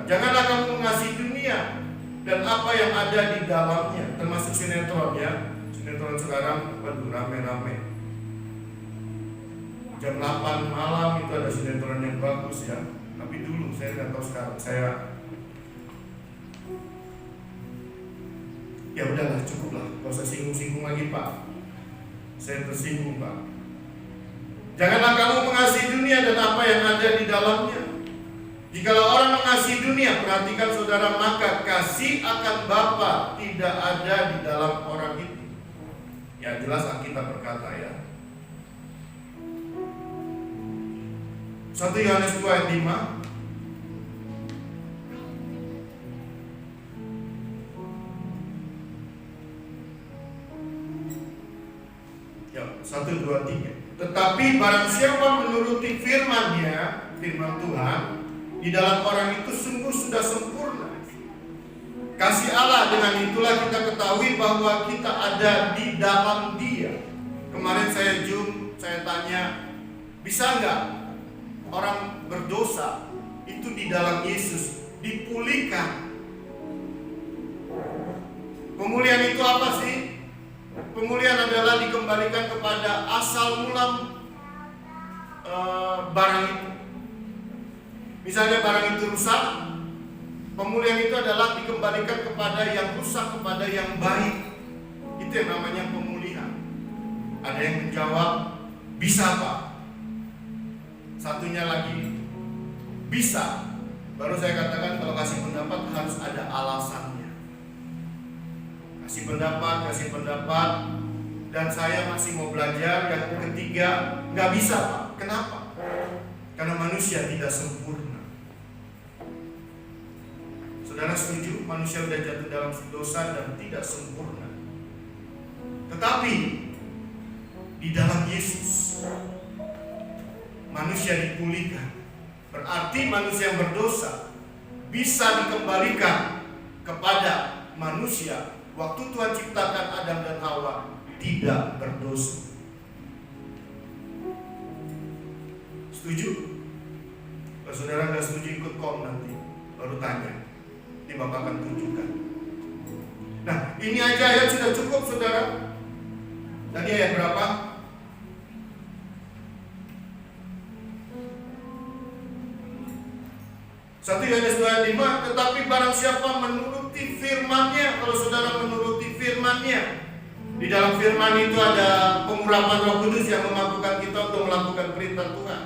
janganlah kamu mengasihi dunia dan apa yang ada di dalamnya, termasuk sinetron ya. Sinetron sekarang, waduh, rame-rame. Jam 8 malam itu ada sinetron yang bagus ya. Tapi dulu saya nggak tahu sekarang. Ya udahlah, cukuplah. Gak usah singgung-singgung lagi Pak. Saya tersinggung Pak. Janganlah kamu mengasihi dunia dan apa yang ada di dalamnya. Jikalau orang mengasihi dunia, perhatikan saudara, maka kasih akan Bapa tidak ada di dalam orang itu. Ya jelas Alkitab berkata ya. 1 Yohanes 2 ayat 5. Ya, 1, 2, 3. Tetapi barang siapa menuruti firman-Nya, firman Tuhan, di dalam orang itu sungguh sudah sempurna. Kasih Allah, dengan itulah kita ketahui bahwa kita ada di dalam Dia. Kemarin saya tanya, bisa nggak orang berdosa itu di dalam Yesus dipulihkan? Pemulihan itu apa sih? Pemulihan adalah dikembalikan kepada asal mula barang itu. Misalnya barang itu rusak, pemulihan itu adalah dikembalikan kepada yang rusak, kepada yang baik. Itu yang namanya pemulihan. Ada yang menjawab, bisa Pak. Satunya lagi, bisa. Baru saya katakan kalau kasih pendapat harus ada alasannya. Kasih pendapat, dan saya masih mau belajar. Yang ketiga, nggak bisa Pak. Kenapa? Karena manusia tidak sempurna. Saudara setuju? Manusia sudah jatuh dalam dosa dan tidak sempurna. Tetapi di dalam Yesus manusia dipulihkan. Berarti manusia yang berdosa bisa dikembalikan kepada manusia waktu Tuhan ciptakan Adam dan Hawa tidak berdosa. Setuju? Kalau saudara nggak setuju, ikut kom nanti, baru tanya. Ini Bapak akan tunjukkan. Nah, ini aja ayat sudah cukup saudara. Tadi ayat berapa? 1 Yohanes 2 ayat 5. Tetapi barang siapa menuruti firman-Nya, kalau saudara menuruti firman-Nya, di dalam firman itu ada pengurapan Roh Kudus yang memampukan kita untuk melakukan perintah Tuhan.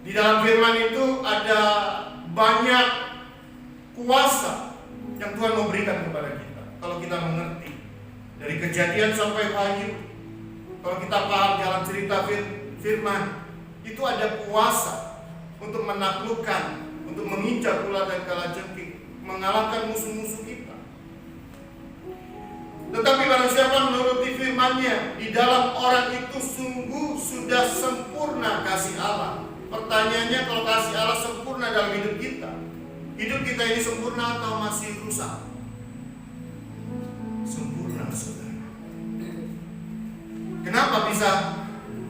Di dalam firman itu ada banyak kuasa yang Tuhan mau berikan kepada kita. Kalau kita mengerti dari Kejadian sampai Wahyu, kalau kita paham jalan cerita firman, itu ada kuasa untuk menaklukkan, untuk menginjak ular dan kalajengking, mengalahkan musuh-musuh kita. Tetapi barang siapa menuruti firman-Nya, di dalam orang itu sungguh sudah sempurna kasih Allah. Pertanyaannya, kalau kasih Allah sempurna dalam hidup kita ini sempurna atau masih rusak? Sempurna, saudara. Kenapa bisa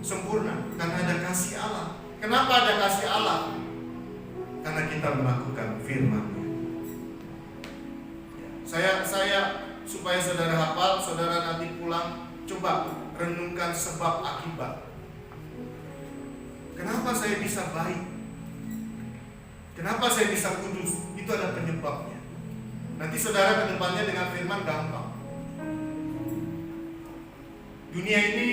sempurna? Karena ada kasih Allah. Kenapa ada kasih Allah? Karena kita melakukan firman-Nya. Saya supaya saudara hafal, saudara nanti pulang coba renungkan sebab akibat. Kenapa saya bisa baik? Kenapa saya bisa kudus? Itu ada penyebabnya. Nanti saudara ke depannya dengan firman gampang. Dunia ini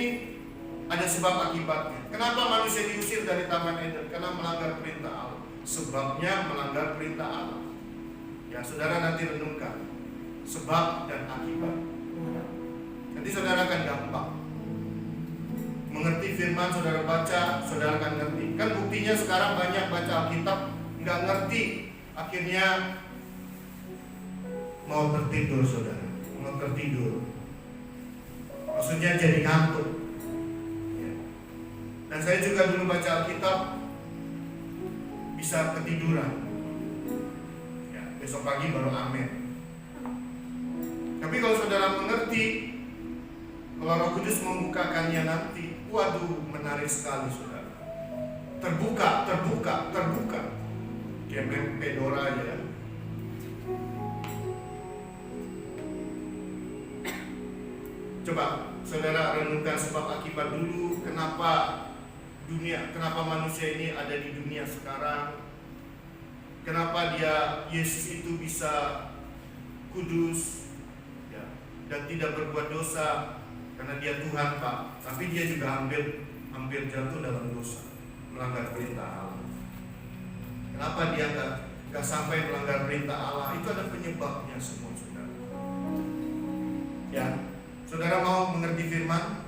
ada sebab akibatnya. Kenapa manusia diusir dari Taman Eden? Karena melanggar perintah Allah. Sebabnya melanggar perintah Allah. Ya, saudara nanti renungkan sebab dan akibat. Nanti saudara akan gampang mengerti firman, saudara baca, saudara akan ngerti. Kan buktinya sekarang banyak baca Alkitab nggak ngerti, akhirnya mau tertidur, saudara, mau tertidur. Maksudnya jadi ngantuk. Ya. Dan saya juga dulu baca Alkitab bisa ketiduran. Ya, besok pagi baru amin. Tapi kalau saudara mengerti, kalau Roh Kudus membukakannya nanti, waduh, menarik sekali, saudara. Terbuka. Kayak pedora aja. Coba saudara renungkan sebab akibat dulu. Kenapa manusia ini ada di dunia sekarang? Kenapa Yesus itu bisa kudus, ya, dan tidak berbuat dosa? Karena dia Tuhan, Pak. Tapi dia juga hampir jatuh dalam dosa, melanggar perintah Allah. Kenapa dia nggak sampai melanggar perintah Allah? Itu ada penyebabnya semua, saudara. Ya, saudara mau mengerti firman?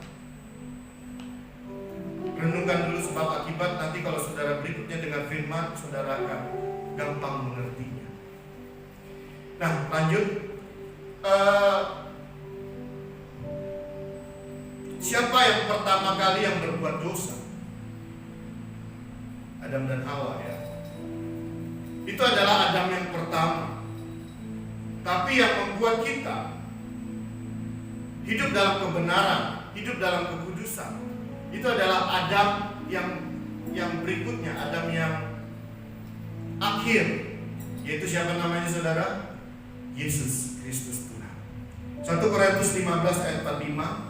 Renungkan dulu sebab akibat. Nanti kalau saudara berikutnya dengan firman, saudara akan gampang mengertinya. Nah, lanjut. Siapa yang pertama kali yang berbuat dosa? Adam dan Hawa, ya. Itu adalah Adam yang pertama. Tapi yang membuat kita hidup dalam kebenaran, hidup dalam kekudusan, itu adalah Adam yang berikutnya, Adam yang akhir. Yaitu siapa namanya, saudara? Yesus Kristus Tuhan. 1 Korintus 15 ayat 45.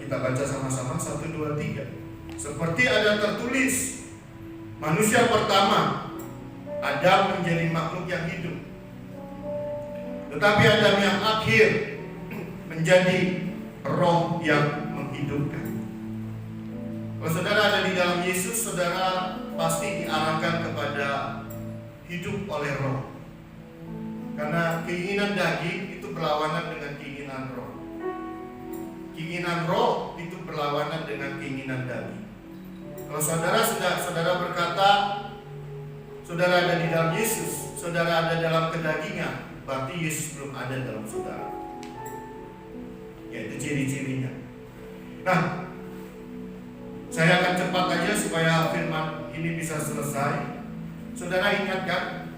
Kita baca sama-sama 1, 2, 3. Seperti ada tertulis, manusia pertama Adam menjadi makhluk yang hidup, tetapi Adam yang akhir menjadi roh yang menghidupkan. Kalau saudara ada di dalam Yesus, saudara pasti diarahkan kepada hidup oleh roh. Karena keinginan daging itu berlawanan dengan keinginan roh. Keinginan roh itu berlawanan dengan keinginan daging. Kalau saudara berkata, saudara ada di dalam Yesus, saudara ada dalam kedagingan, berarti Yesus belum ada dalam saudara. Ya, itu ciri-cirinya. Nah, saya akan cepat aja supaya firman ini bisa selesai. Saudara ingat kan,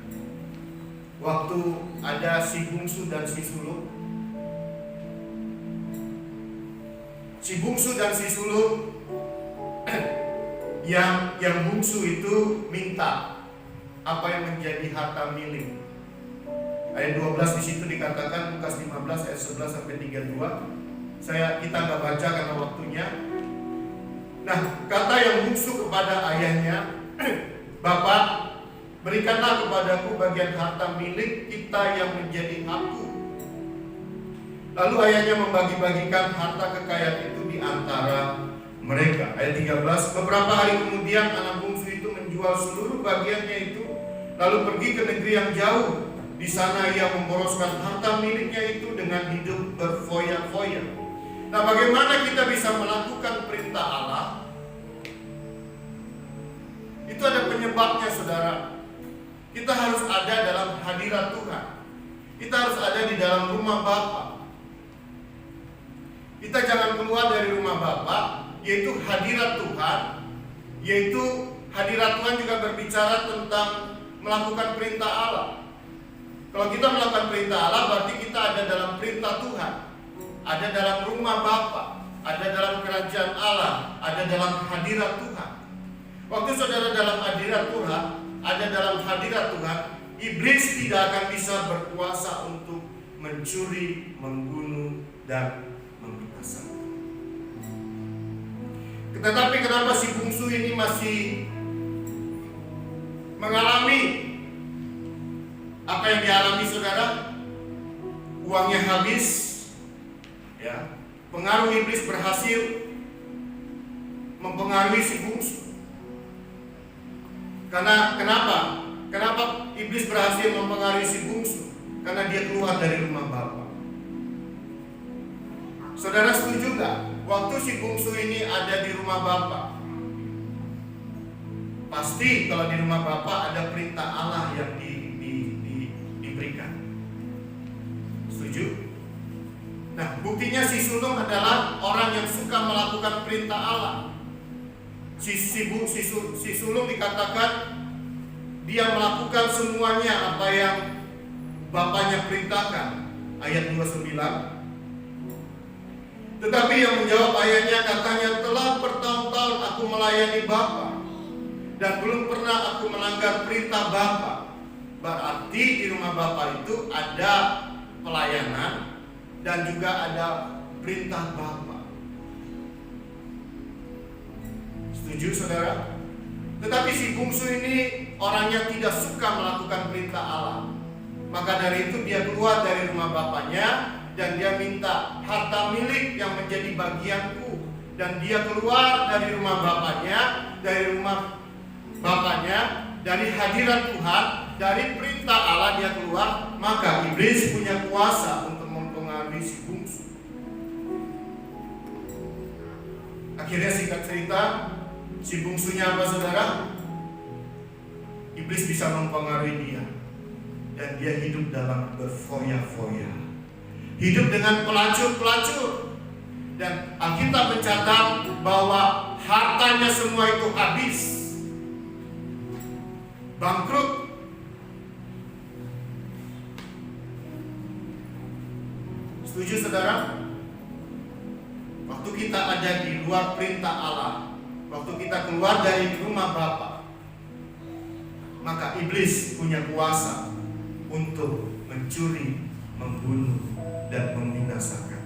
waktu ada si bungsu dan si sulung? Si bungsu dan si sulung, yang bungsu itu minta apa yang menjadi harta milik. Ayat 12 di situ dikatakan, Lukas 15 ayat 11 sampai 32. Kita nggak baca karena waktunya. Nah, kata yang bungsu kepada ayahnya, Bapak, berikanlah kepadaku bagian harta milik kita yang menjadi hakku. Lalu ayahnya membagi-bagikan harta kekayaan itu di antara mereka. Ayat 13, beberapa hari kemudian anak bungsu itu menjual seluruh bagiannya itu, lalu pergi ke negeri yang jauh. Di sana ia memboroskan harta miliknya itu dengan hidup berfoya-foya. Nah, bagaimana kita bisa melakukan perintah Allah? Itu ada penyebabnya, saudara. Kita harus ada dalam hadirat Tuhan. Kita harus ada di dalam rumah Bapa. Kita jangan keluar dari rumah Bapa, yaitu hadirat Tuhan. Yaitu hadirat Tuhan juga berbicara tentang melakukan perintah Allah. Kalau kita melakukan perintah Allah, berarti kita ada dalam perintah Tuhan. Ada dalam rumah Bapa, ada dalam kerajaan Allah, ada dalam hadirat Tuhan. Waktu saudara dalam hadirat Tuhan, ada dalam hadirat Tuhan, iblis tidak akan bisa berkuasa untuk mencuri, membunuh, dan membinasakan. Tetapi kenapa si bungsu ini masih mengalami apa yang dialami saudara? Uangnya habis, ya. Pengaruh iblis berhasil mempengaruhi si bungsu. Karena kenapa? Kenapa iblis berhasil mempengaruhi si bungsu? Karena dia keluar dari rumah Bapa. Saudara setuju gak? Waktu si bungsu ini ada di rumah Bapa, pasti kalau di rumah Bapa ada perintah Allah yang diberikan. Setuju? Nah, buktinya si sulung adalah orang yang suka melakukan perintah Allah. Si sulung dikatakan dia melakukan semuanya apa yang bapaknya perintahkan. Ayat 29. Tetapi yang menjawab ayahnya katanya, telah bertahun-tahun aku melayani Bapa dan belum pernah aku melanggar perintah Bapa. Berarti di rumah Bapa itu ada pelayanan dan juga ada perintah Bapa. Setuju saudara? Tetapi si bungsu ini orangnya tidak suka melakukan perintah Allah. Maka dari itu dia keluar dari rumah bapaknya dan dia minta harta milik yang menjadi bagianku. Dan dia keluar dari rumah bapaknya, dari hadirat Tuhan, dari perintah Allah dia keluar. Maka iblis punya kuasa untuk mempengaruhi si bungsu. Akhirnya singkat cerita, si bungsunya apa saudara? Iblis bisa mempengaruhi dia. Dan dia hidup dalam berfoya-foya, hidup dengan pelacur-pelacur. Dan Alkitab mencatat bahwa hartanya semua itu habis, bangkrut. Setuju saudara? Waktu kita ada di luar perintah Allah, waktu kita keluar dari rumah Bapa, maka iblis punya kuasa untuk mencuri, membunuh, dan membinasakan.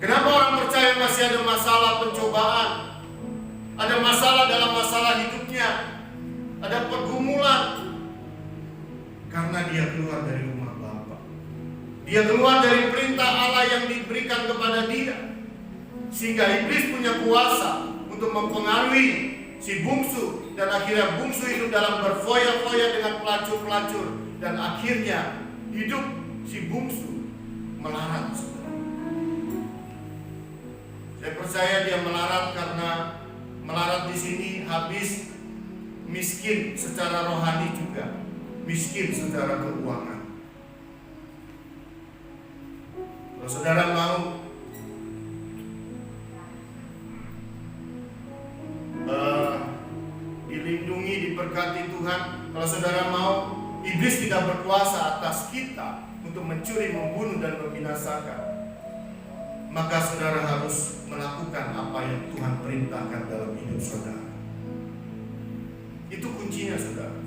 Kenapa orang percaya masih ada masalah pencobaan? Ada masalah dalam masalah hidupnya, ada pergumulan. Karena dia keluar dari rumah Bapa. Dia keluar dari perintah Allah yang diberikan kepada dia. Sehingga iblis punya kuasa untuk mempengaruhi si bungsu. Dan akhirnya bungsu hidup dalam berfoya-foya dengan pelacur-pelacur. Dan akhirnya hidup si bungsu melarat. Saya percaya dia melarat karena melarat di sini habis miskin secara rohani juga, miskin secara keuangan. Kalau saudara mau dilindungi, diberkati Tuhan, kalau saudara mau iblis tidak berkuasa atas kita untuk mencuri, membunuh, dan membinasakan, maka saudara harus melakukan apa yang Tuhan perintahkan dalam hidup saudara. Itu kuncinya saudara.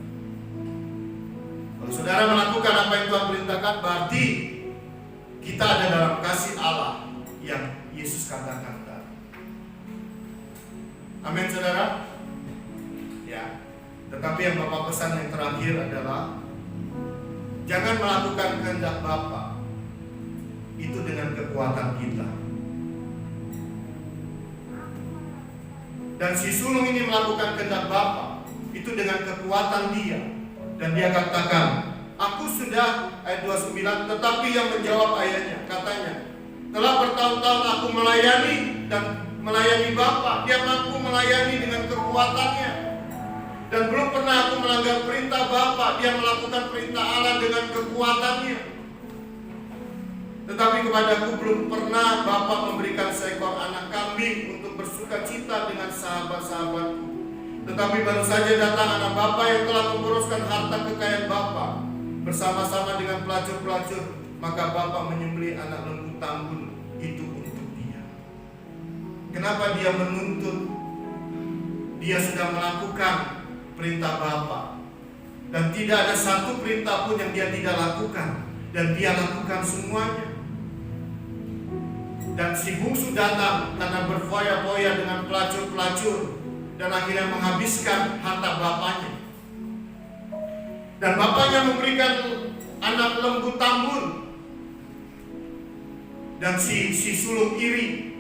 Kalau saudara melakukan apa yang Tuhan perintahkan, berarti kita ada dalam kasih Allah yang Yesus katakan tadi. Amin saudara. Ya. Tetapi yang Bapak pesan yang terakhir adalah jangan melakukan kehendak Bapa itu dengan kekuatan kita. Dan si sulung ini melakukan kehendak Bapa itu dengan kekuatan dia. Dan dia katakan, aku sudah, ayat 29, tetapi yang menjawab ayahnya, katanya, telah bertahun-tahun aku melayani dan melayani Bapa. Dia mampu melayani dengan kekuatannya. Dan belum pernah aku melanggar perintah Bapa. Dia melakukan perintah Allah dengan kekuatannya. Tetapi kepadaku belum pernah Bapa memberikan seekor anak kambing untuk bersuka cita dengan sahabat-sahabatku. Tetapi baru saja datang anak Bapa yang telah memboroskan harta kekayaan Bapa bersama-sama dengan pelacur-pelacur. Maka Bapa menyembelih anak lembu tambun itu untuk dia. Kenapa dia menuntut? Dia sudah melakukan perintah Bapa. Dan tidak ada satu perintah pun yang dia tidak lakukan. Dan dia lakukan semuanya. Dan si bungsu datang karena berfoya-foya dengan pelacur-pelacur. Dan akhirnya menghabiskan harta bapaknya. Dan bapaknya memberikan anak lembu tambun. Dan si sulung iri.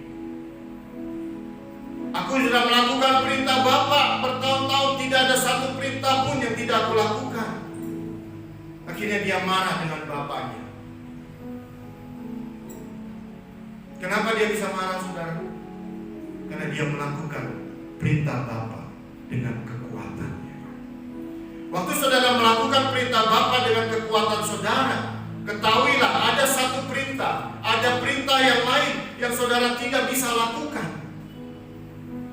Aku sudah melakukan perintah Bapa bertahun-tahun, tidak ada satu perintah pun yang tidak aku lakukan. Akhirnya dia marah dengan bapaknya. Kenapa dia bisa marah, saudara? Karena dia melakukan perintah Bapa dengan kekuatannya. Waktu saudara melakukan perintah Bapa dengan kekuatan saudara, ketahuilah ada satu perintah, ada perintah yang lain yang saudara tidak bisa lakukan,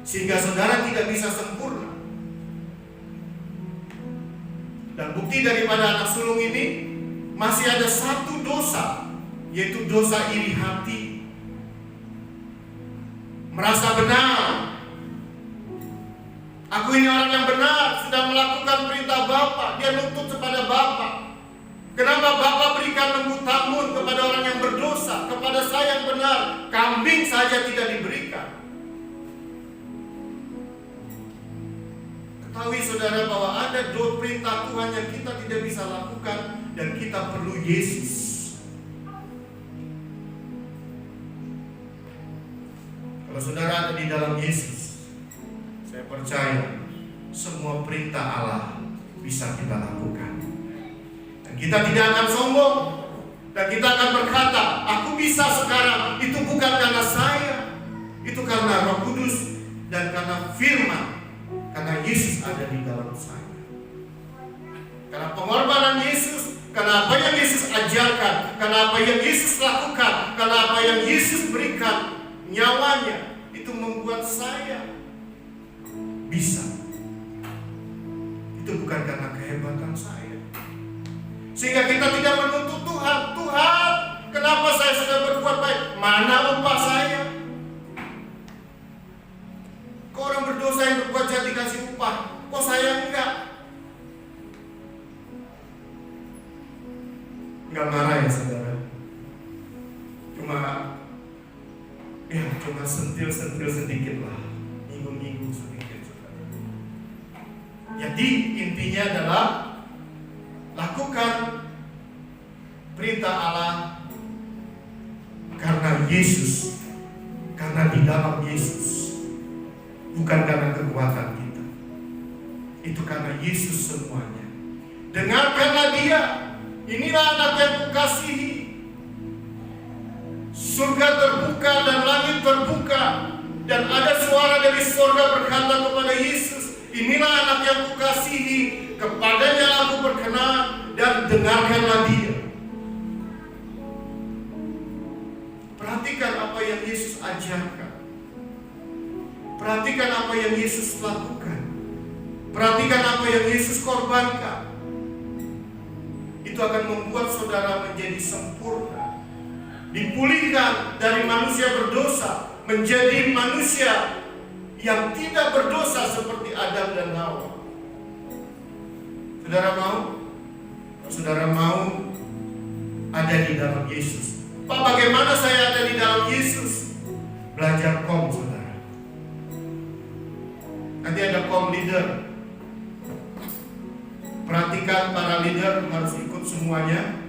sehingga saudara tidak bisa sempurna. Dan bukti daripada anak sulung ini, masih ada satu dosa, yaitu dosa iri hati. Merasa benar, aku ini orang yang benar, sudah melakukan perintah Bapa. Dia nuntut kepada Bapa. Kenapa Bapa berikan lembu tambun kepada orang yang berdosa? Kepada saya yang benar, kambing saja tidak diberikan. Ketahui saudara bahwa ada dua perintah Tuhan yang kita tidak bisa lakukan, dan kita perlu Yesus. Kalau saudara ada di dalam Yesus, saya percaya semua perintah Allah bisa kita lakukan. Dan kita tidak akan sombong. Dan kita akan berkata, aku bisa sekarang. Itu bukan karena saya, itu karena Roh Kudus dan karena firman. Karena Yesus ada di dalam saya. Karena pengorbanan Yesus, karena apa yang Yesus ajarkan, karena apa yang Yesus lakukan, karena apa yang Yesus berikan nyawanya, itu membuat saya bisa. Itu bukan karena kehebatan saya. Sehingga kita tidak menuntut Tuhan, Tuhan, kenapa saya sudah berbuat baik? Mana upah saya? Kok orang berdosa yang berbuat jahat dikasih upah, kok saya enggak? Enggak marah ya saudara? Cuma sentil sedikit lah, nyinggung sedikit saudara. Jadi intinya adalah lakukan perintah Allah karena Yesus, karena di dalam Yesus, bukan karena kekuatan kita. Itu karena Yesus semuanya. Dengarkanlah Dia. Inilah anak yang kukasihi. Surga terbuka dan langit terbuka, dan ada suara dari surga berkata kepada Yesus, inilah anak yang kukasihi, kepadanya aku berkenan, dan dengarkanlah Dia. Perhatikan apa yang Yesus ajarkan. Perhatikan apa yang Yesus lakukan. Perhatikan apa yang Yesus korbankan. Itu akan membuat saudara menjadi sempurna. Dipulihkan dari manusia berdosa menjadi manusia yang tidak berdosa seperti Adam dan Hawa. Saudara mau? Saudara mau ada di dalam Yesus? Pak, bagaimana saya ada di dalam Yesus? Belajar kom, saudara. Nanti ada kom leader. Perhatikan para leader harus ikut semuanya.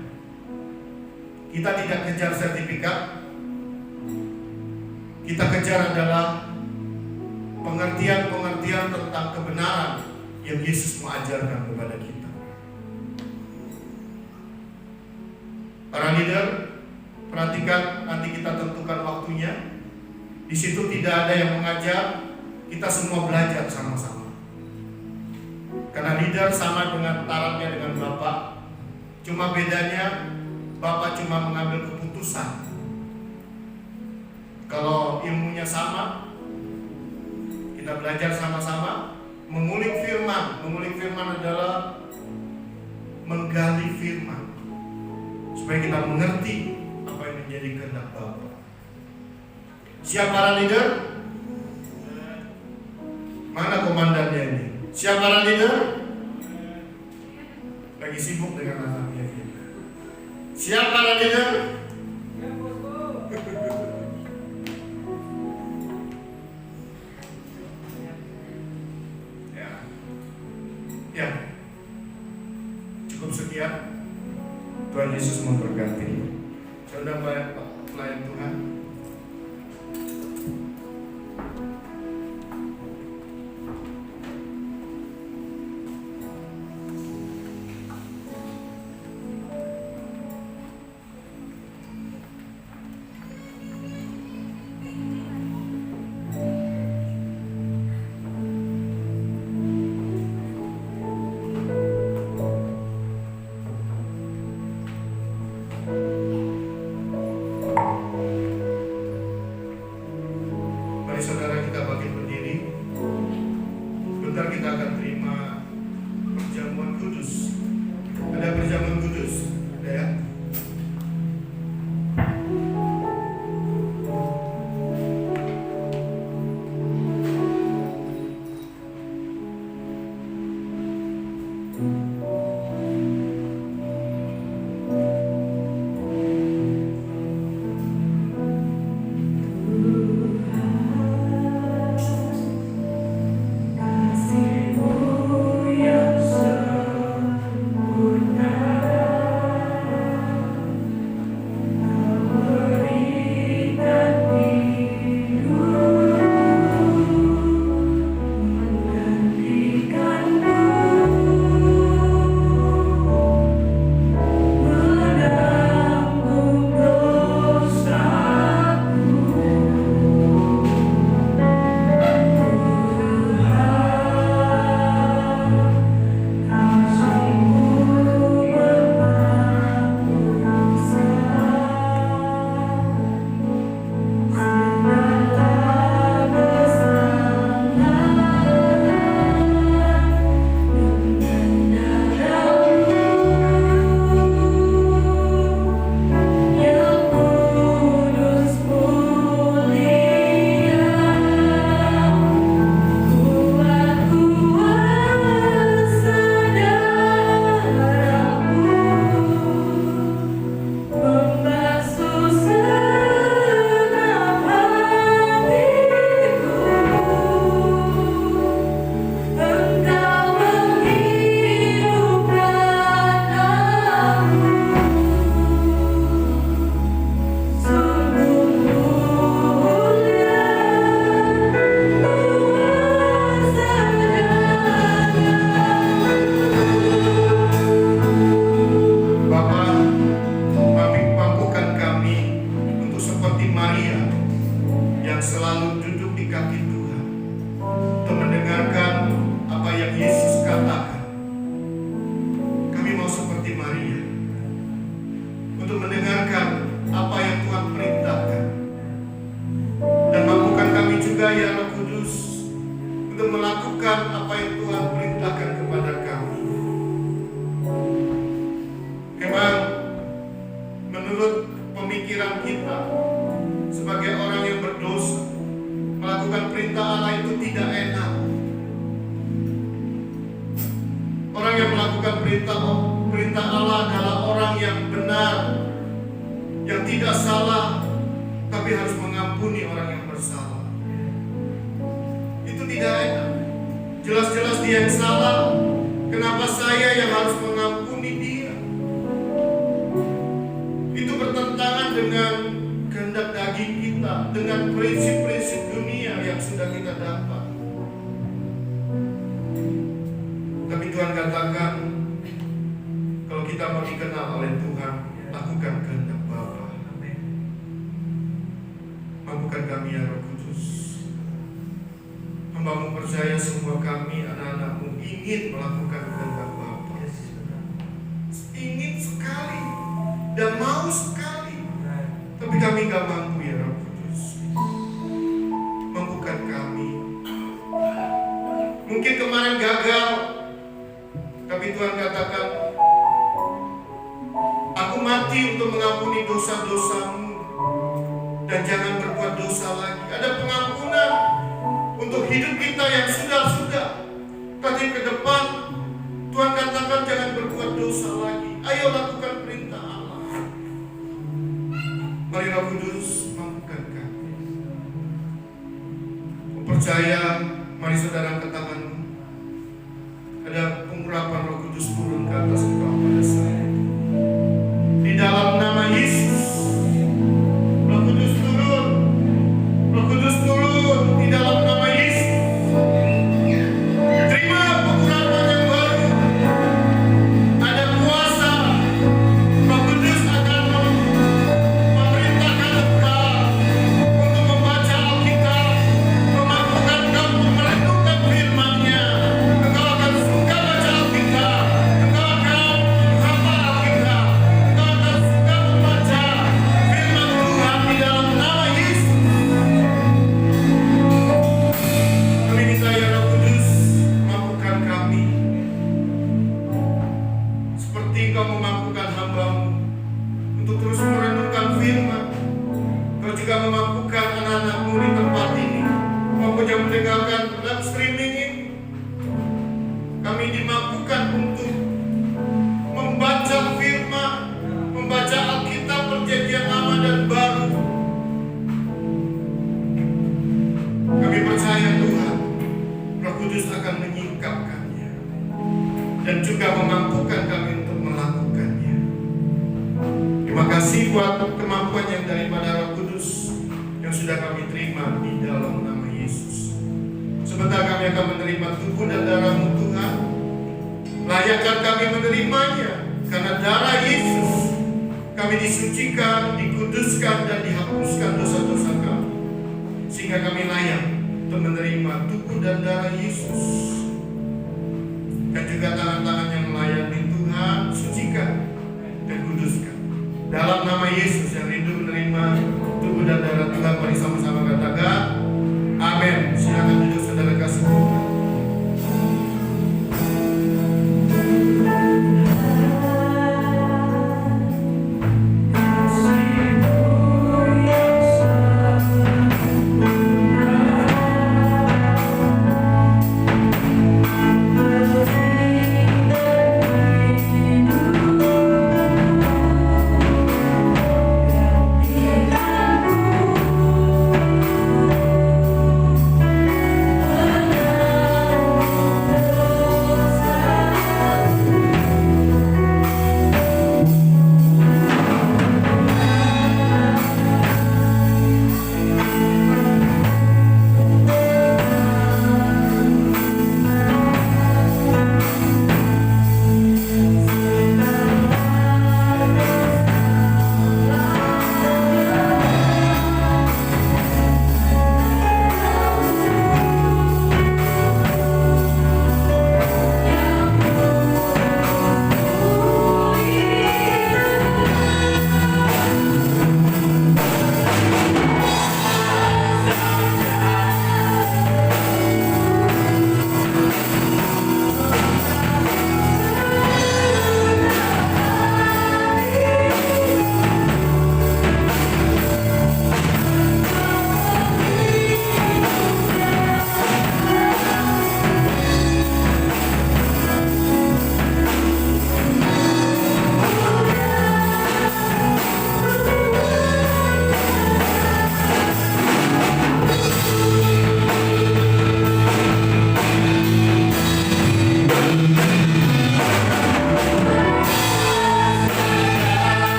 Kita tidak kejar sertifikat. Kita kejar adalah pengertian-pengertian tentang kebenaran yang Yesus mengajarkan kepada kita. Para leader, perhatikan, nanti kita tentukan waktunya. Di situ tidak ada yang mengajar, kita semua belajar sama-sama. Karena leader sama dengan tarafnya dengan Bapak. Cuma bedanya Bapak cuma mengambil keputusan. Kalau ilmunya sama, kita belajar sama-sama. Mengulik firman. Mengulik firman adalah menggali firman, supaya kita mengerti apa yang menjadi kehendak Bapa. Siap para leader? Mana komandannya ini? Siap para leader? Lagi sibuk dengan anaknya. Siap para leader? Ya. Cukup sekian. Tuhan Yesus memberkati. Saudara pelayan Tuhan. Mari saudara kita bangkit berdiri. Bentar kita akan terima perjamuan kudus. Ada perjamuan kudus? Ada ya? Perintah Allah adalah orang yang benar, yang tidak salah, tapi harus mengampuni orang yang bersalah. Itu tidak enak. Jelas-jelas dia yang salah, kenapa saya yang harus mengampuni dia? Itu bertentangan dengan kehendak daging kita, dengan prinsip-prinsip dunia yang sudah kita dapat. Tapi Tuhan katakan, kalau kita mau dikenal oleh Tuhan, lakukan kehendak Bapa. Amin. Mampukan kami ya Roh Kudus. Hamba-Mu percaya semua kami anak-anak-Mu ingin melakukan kehendak Bapa. Yes, benar. Ingin sekali dan mau sekali. Benar. Tapi kami gak mampu ya Roh Kudus. Mampukan kami. Mungkin kemarin gagal, tapi Tuhan katakan, aku mati untuk mengampuni dosa-dosamu dan jangan berbuat dosa lagi. Ada pengampunan untuk hidup kita yang sudah-sudah. Tapi ke depan Tuhan katakan jangan berbuat dosa lagi. Ayo lakukan perintah Allah. Mari Roh Kudus mampukan kami. Aku percaya, mari saudara angkat tanganmu. Ada pengurapan Roh Kudus turun ke atas engkau pada saat itu. Di dalam nama Yesus, Roh Kudus turun. Roh Kudus turun di dalam nama Yesus. Terima pengurapan yang baru. Ada kuasa. Roh Kudus akan memerintahkan engkau untuk membaca Alkitab, memampukan engkau untuk merenungkan firman-Nya. Engkau akan suka baca Alkitab, engkau akan menghafal Alkitab, engkau akan suka membaca firman Tuhan di dalam nama Yesus. Kami minta ya Roh Kudus, mampukan kami seperti Engkau memampukan hamba-Mu untuk terus merenungkan firman. Engkau juga memampukan anak-anak-Mu di tempat ini maupun yang mendengarkan live streaming ini. Kami dimampukan untuk membaca firman, membaca Alkitab Perjanjian Lama dan Baru. Kami percaya Tuhan, Roh Kudus akan menyingkapkannya dan juga memampukan kami untuk melakukannya. Terima kasih buat kemampuan yang daripada Roh Kudus yang sudah kami terima di dalam nama Yesus. Sebentar kami akan menerima tubuh dan darah-Mu Tuhan. Layakkan kami menerimanya, karena darah Yesus kami disucikan, dikuduskan, dan dihapuskan dosa-dosa kami, sehingga kami layak untuk menerima tubuh dan darah Yesus. Dan juga tangan-tangan yang melayani Tuhan, sucikan dan kuduskan. Dalam nama Yesus yang rindu menerima tubuh dan darah Tuhan, mari sama-sama katakan amin. Silakan duduk saudara kasih Tuhan.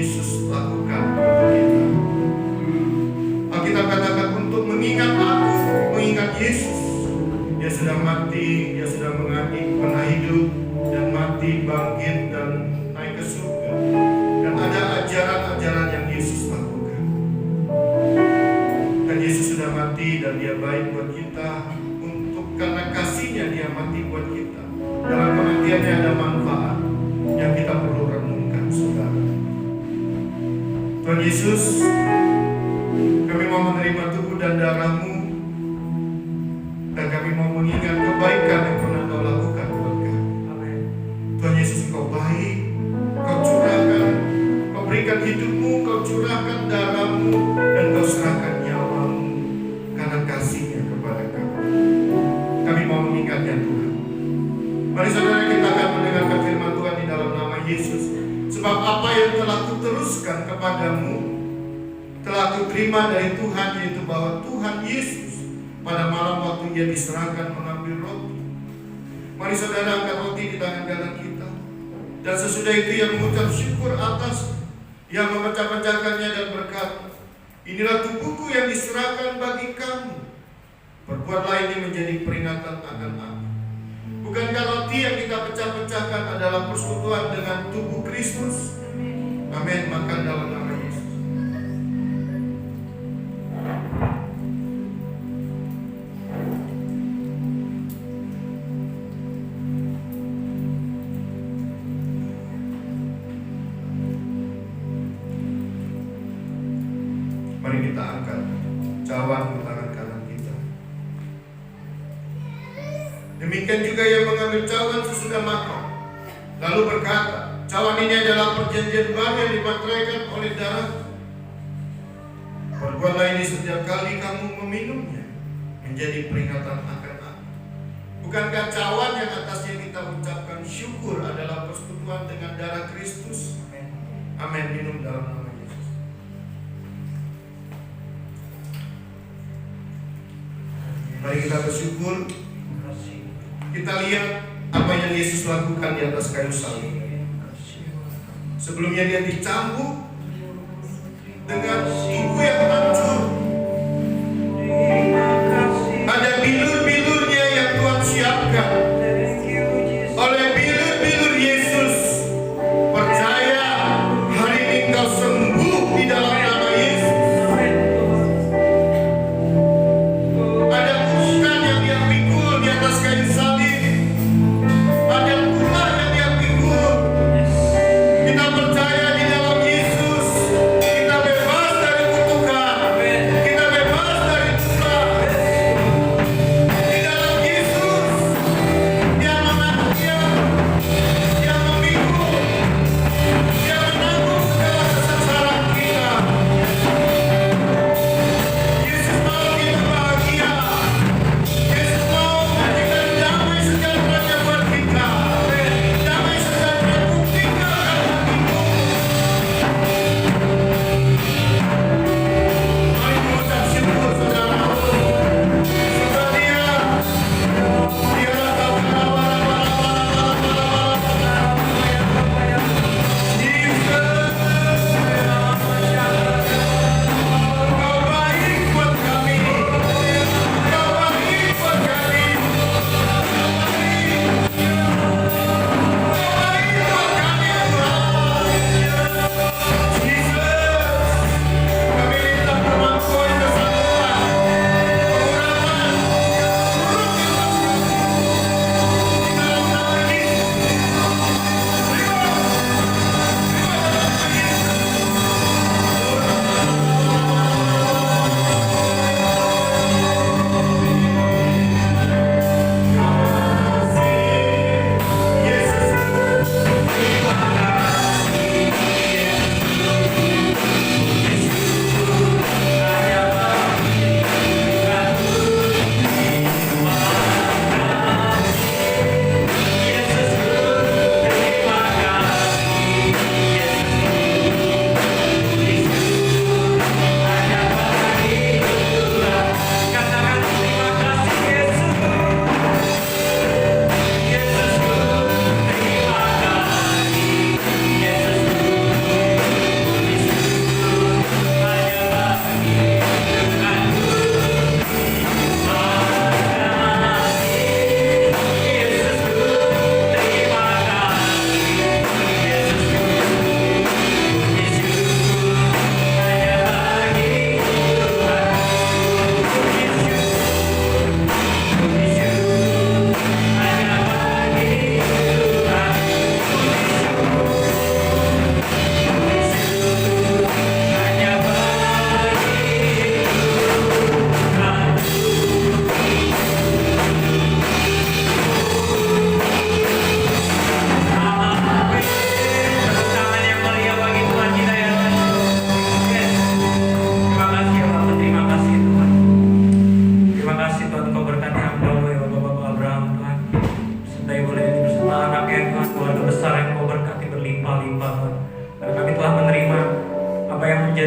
Yesus lakukan untuk kita. Alkitab katakan untuk mengingat aku, mengingat Yesus. Dia sudah mati, dia sudah pernah hidup dan mati, bangkit dan naik ke surga. Dan ada ajaran-ajaran yang Yesus lakukan. Dan Yesus sudah mati dan dia baik buat kita. Untuk karena kasihnya dia mati buat kita. Dalam kematiannya ada manfaat yang kita perlu renungkan, saudara. Tuhan Yesus, kami mau menerima tubuh dan darah-Mu, dan kami mau mengingat kebaikan yang pernah Kau lakukan buat kami. Tuhan Yesus, Kau baik, Kau curahkan, Kau berikan hidup-Mu, Kau curahkan darah-Mu, dan Kau serahkan nyawa-Mu karena kasih-Nya kepada kami. Kami mau mengingatnya, Tuhan. Mari saudara, kita akan mendengarkan firman Tuhan di dalam nama Yesus. Sebab apa yang telah Kuteruskan kepadamu telah Kuterima dari Tuhan, yaitu bahwa Tuhan Yesus pada malam waktu Ia diserahkan mengambil roti. Mari saudara, angkat roti di tangan kanan kita, dan sesudah itu Ia mengucap syukur atas, Ia memecah-pecahkannya dan berkata, inilah tubuhku yang diserahkan bagi kamu. Perbuatlah ini menjadi peringatan akan aku. Bukankah roti yang kita pecah-pecahkan adalah persekutuan dengan tubuh Kristus? Amin. Makan dalam nama Yesus. Mari kita angkat cawan ke tangan kanan kita. Demikian juga yang mengambil cawan sesudah makan, lalu berkata, cawan ini adalah perjanjian baru yang dimateraikan oleh darah. Perbuatlah ini setiap kali kamu meminumnya, menjadi peringatan akan aku. Bukankah cawan yang atasnya kita ucapkan syukur adalah persekutuan dengan darah Kristus? Amin. Minum dalam nama Yesus. Mari kita bersyukur. Kita lihat apa yang Yesus lakukan di atas kayu salib. Sebelumnya Dia dicambuk dengan tubuh yang hancur. Ada bilur-bilurnya yang Tuhan siapkan. Oleh bilur-bilur Yesus, percaya hari ini kau sembuh di dalam nama Yesus. Ada kutukan yang Dia pikul di atas kayu salib. Ada tulah yang Dia pikul. Kita percaya di dalam Yesus, kita bebas dari kutukan.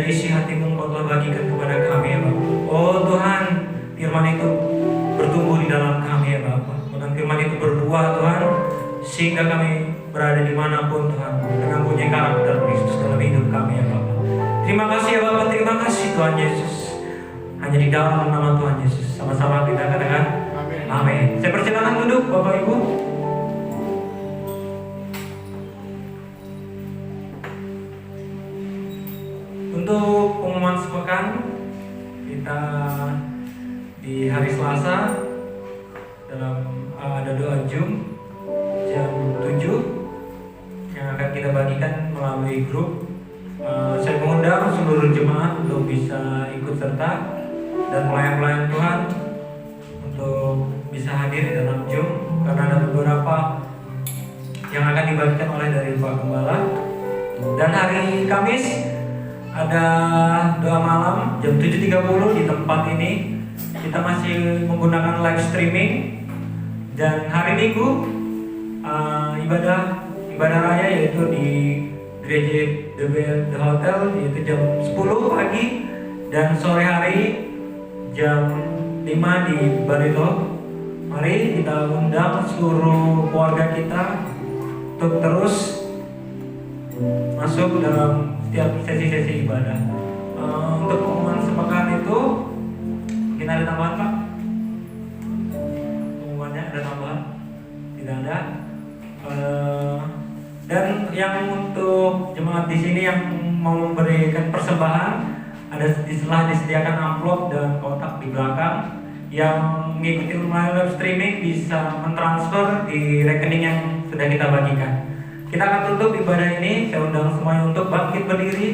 menjadi isi hatimu Engkau telah bagikan kepada kami ya Bapa. Oh Tuhan, firman itu bertumbuh di dalam kami ya Bapa. Dan firman itu berbuah Tuhan, sehingga kami berada dimanapun Tuhan, dengan punya karakter Kristus dalam hidup kami ya Bapa. Terima kasih ya Bapa, terima kasih Tuhan Yesus. Hanya di dalam nama Tuhan Yesus, sama-sama kita katakan amin. Saya persilakan duduk Bapak Ibu. Untuk pengumuman sepekan, kita di hari Selasa ada doa Zoom jam 7 yang akan kita bagikan melalui grup. Saya mengundang seluruh jemaat untuk bisa ikut serta dan pelayan-pelayan Tuhan untuk bisa hadir di dalam Zoom, karena ada beberapa yang akan dibagikan oleh dari Pak Gembala. Dan hari Kamis ada doa malam jam 7.30 di tempat ini. Kita masih menggunakan live streaming. Dan hari Minggu ibadah raya yaitu di gereja The Hotel, yaitu jam 10 pagi, dan sore hari jam 5 di Barito. Mari kita undang seluruh keluarga kita untuk terus masuk dalam setiap sesi-sesi ibadah. Untuk pengumuman sepekan itu mungkin ada tambahan Pak? Pengumumannya ada tambahan? Tidak ada. Dan yang untuk jemaat di sini yang mau memberikan persembahan, telah disediakan amplop dan kotak di belakang. Yang mengikuti melalui live streaming bisa mentransfer di rekening yang sudah kita bagikan. Kita akan tutup ibadah ini. Saya undang semuanya untuk bangkit berdiri.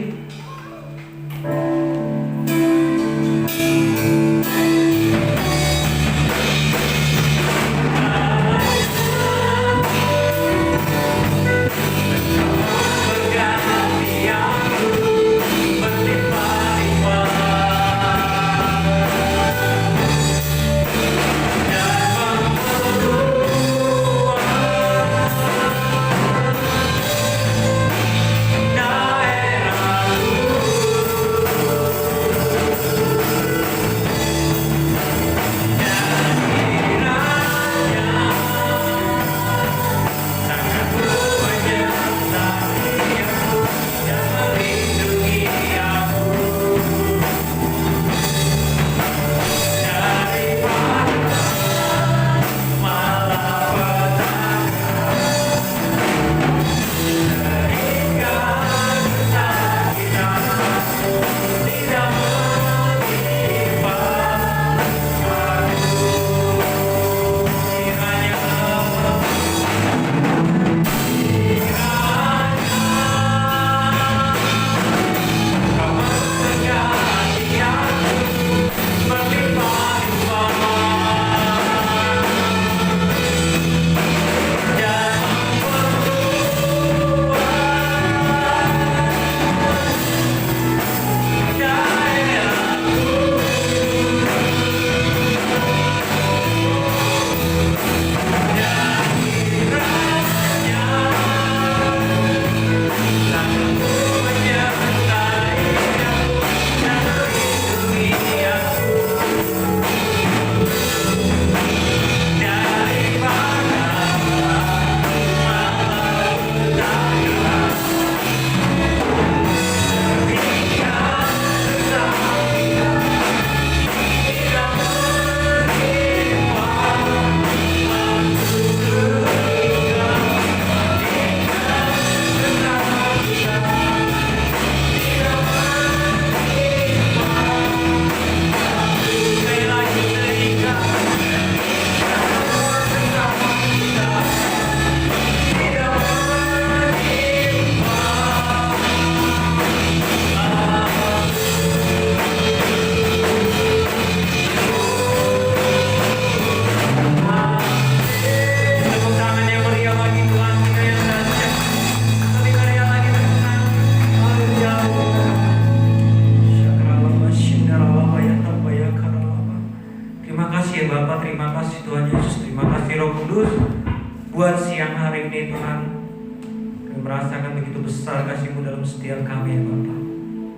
Merasakan begitu besar kasih-Mu dalam setiap kami ya Bapa.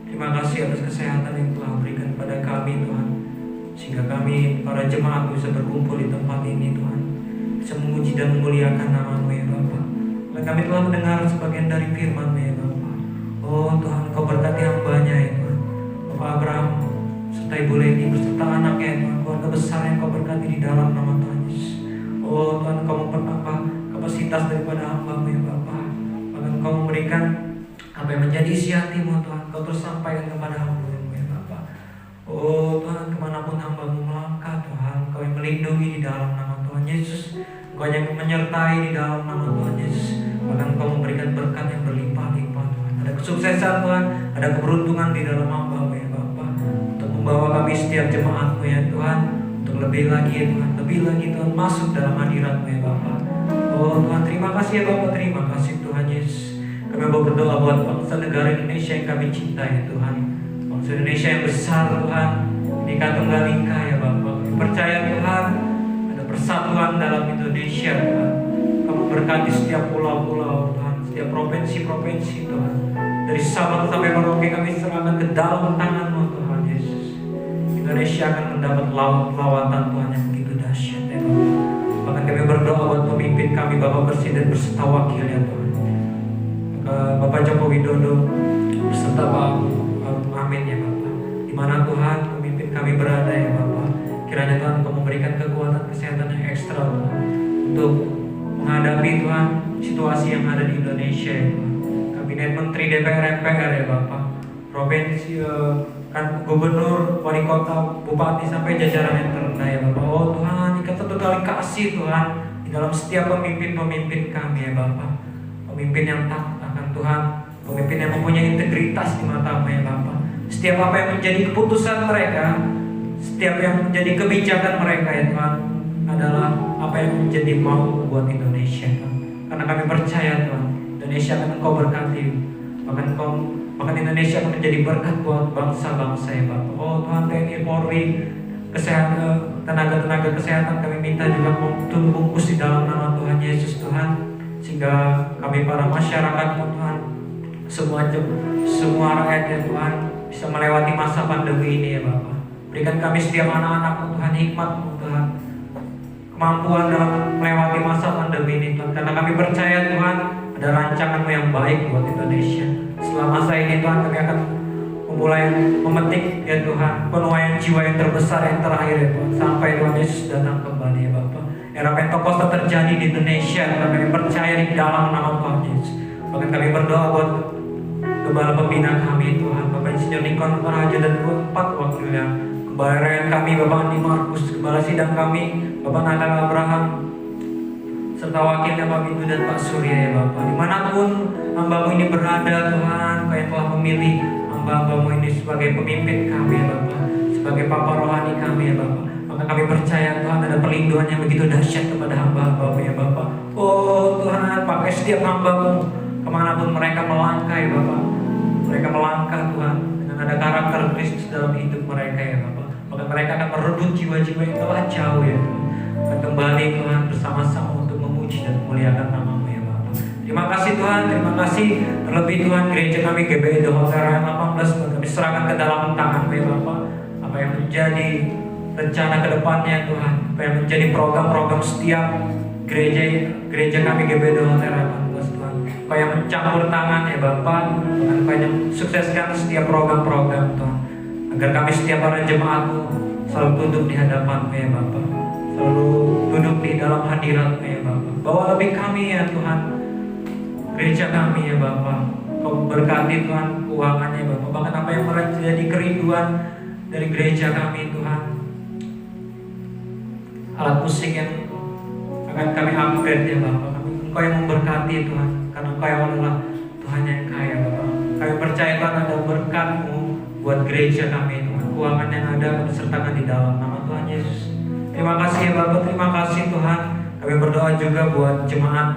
Terima kasih ya sehingga kami para jemaat bisa berkumpul di tempat ini Tuhan, bisa memuji dan memuliakan nama-Mu ya Bapa. Dan kami telah mendengar sebagian dari firman-Mu ya Bapa. Oh Tuhan, Kau berkati hamba-Nya ya Tuhan, Bapak Abraham serta Ibu Leni beserta anaknya ya Tuhan, keluarga besar yang Kau berkati di dalam nama Tuhan Yesus. Oh Tuhan, Kau mempertambah kapasitas daripada hamba-Mu ya Bapa. Bahkan Kau memberikan apa yang menjadi isi hati-Mu Tuhan, Kau terus sampaikan kepada hamba-Mu ya Bapa. Oh Tuhan, kemanapun hamba-Mu melangkah Tuhan, Kau yang melindungi di dalam nama Tuhan Yesus, Kau yang menyertai di dalam nama Tuhan Yesus. Bahkan Kau memberikan berkat yang berlimpah-limpah Tuhan. Ada kesuksesan Tuhan, ada keberuntungan di dalam hamba-Mu ya Bapa, untuk membawa kami setiap jemaat-Mu ya Tuhan, untuk lebih lagi ya Tuhan, lebih lagi Tuhan masuk dalam hadirat-Mu ya Bapa. Oh Tuhan, terima kasih ya Bapa, terima kasih Tuhan Yesus. Kami mau berdoa buat bangsa negara Indonesia yang kami cintai ya Tuhan, bangsa Indonesia yang besar Tuhan, Bhinneka Tunggal Ika ya Bapa. Kami percaya Tuhan, ada persatuan dalam Indonesia Tuhan. Kamu berkati setiap pulau-pulau Tuhan, setiap provinsi-provinsi Tuhan. Dari Sabang sampai Merauke kami serahkan ke dalam tangan-Mu Tuhan Yesus. Indonesia akan mendapat lawatan Tuhan yang begitu dahsyat ya Bapa. Bahkan kami berdoa buat pemimpin kami, Bapak Presiden beserta wakil ya Tuhan, Bapak Joko Widodo beserta Pak Amin ya Bapak. Di mana Tuhan pemimpin kami berada ya Bapak, kiranya Tuhan Kau memberikan kekuatan kesehatan yang ekstra Tuhan, untuk menghadapi Tuhan situasi yang ada di Indonesia ya Tuhan. Kabinet Menteri, DPR, MPR ya Bapak, provinsi, kan gubernur, wali kota, bupati sampai jajaran yang terendah ya Bapak. Oh Tuhan, ikat satu kali kasih Tuhan di dalam setiap pemimpin-pemimpin kami ya Bapak. Pemimpin yang takut akan Tuhan, pemimpin yang mempunyai integritas di mata-Mu ya Bapak. Setiap apa yang menjadi keputusan mereka, setiap yang menjadi kebijakan mereka ya Tuhan, adalah apa yang menjadi mau buat Indonesia Tuhan. Karena kami percaya Tuhan, Indonesia akan Kau berkati, bahkan Indonesia akan menjadi berkat buat bangsa-bangsa ya Bapak. Oh Tuhan, TNI, Polri, kesehatan, tenaga-tenaga kesehatan kami minta juga turun bungkus di dalam nama Tuhan Yesus Tuhan, sehingga kami para masyarakat Tuhan, semua rakyat ya Tuhan, bisa melewati masa pandemi ini ya Bapak. Berikan kami setiap anak-anak Tuhan hikmat Tuhan, kemampuan dalam melewati masa pandemi ini Tuhan, karena kami percaya Tuhan ada rancangan-Mu yang baik buat Indonesia. Setelah masa ini Tuhan, kami akan memulai memetik ya Tuhan penuaian jiwa yang terbesar yang terakhir ya Tuhan, sampai Tuhan Yesus datang kembali ya Bapak. Era Pentakosta terjadi di Indonesia, kami percaya di dalam nama Tuhan Yesus. Bahkan kami berdoa buat Gembala Pembina kami Tuhan, Bapak Insinyur Nikon Raja dan 4 wakilnya, Gembala Rakyat kami Bapak Andi Markus, Gembala Sidang kami Bapak Natal Abraham, serta wakilnya Pak Bindu dan Pak Surya ya Bapak. Dimanapun hamba-Mu ini berada Tuhan, Kau yang telah memilih hamba-Mu ini sebagai pemimpin kami ya Bapak, sebagai Papa rohani kami ya Bapak. Maka kami percaya Tuhan ada perlindungan yang begitu dahsyat kepada hamba-Mu ya Bapak. Oh Tuhan, pakai setiap hamba-Mu kemanapun mereka melangkah ya Bapak. Mereka melangkah Tuhan dengan ada karakter Kristus dalam hidup mereka ya Bapak. Maka mereka akan merebut jiwa-jiwa yang telah jauh ya Tuhan, dan kembali Tuhan bersama-sama untuk memuji dan memuliakan nama-Mu ya Bapak. Terima kasih Tuhan, terima kasih. Terlebih Tuhan, gereja kami GBI The Hotel 18 kami serahkan ke dalam tangan-Mu ya Bapak. Apa yang menjadi rencana ke depannya Tuhan, apa yang menjadi program-program setiap gereja kami GBI The Hotel 18 Tuhan, apa yang mencampur tangan ya Bapak, apa yang sukseskan setiap program-program Tuhan, agar kami setiap para jemaat-Mu selalu tunduk di hadapan-Mu ya Bapak, selalu duduk di dalam hadirat-Mu ya Bapak. Bawa lebih kami ya Tuhan, gereja kami ya Bapak. Kau berkati Tuhan keuangannya Bapak, bahkan apa yang menjadi kerinduan dari gereja kami Tuhan, alat musik yang akan kami upgrade ya Bapak. Engkau yang memberkati Tuhan, karena Engkau yang adalah Tuhan yang kaya Bapak. Kami percaya Tuhan ada berkat-Mu buat gereja kami Tuhan. Keuangan yang ada kami sertakan di dalam nama Tuhan Yesus. Terima kasih ya Bapak, terima kasih Tuhan. Kami berdoa juga buat jemaat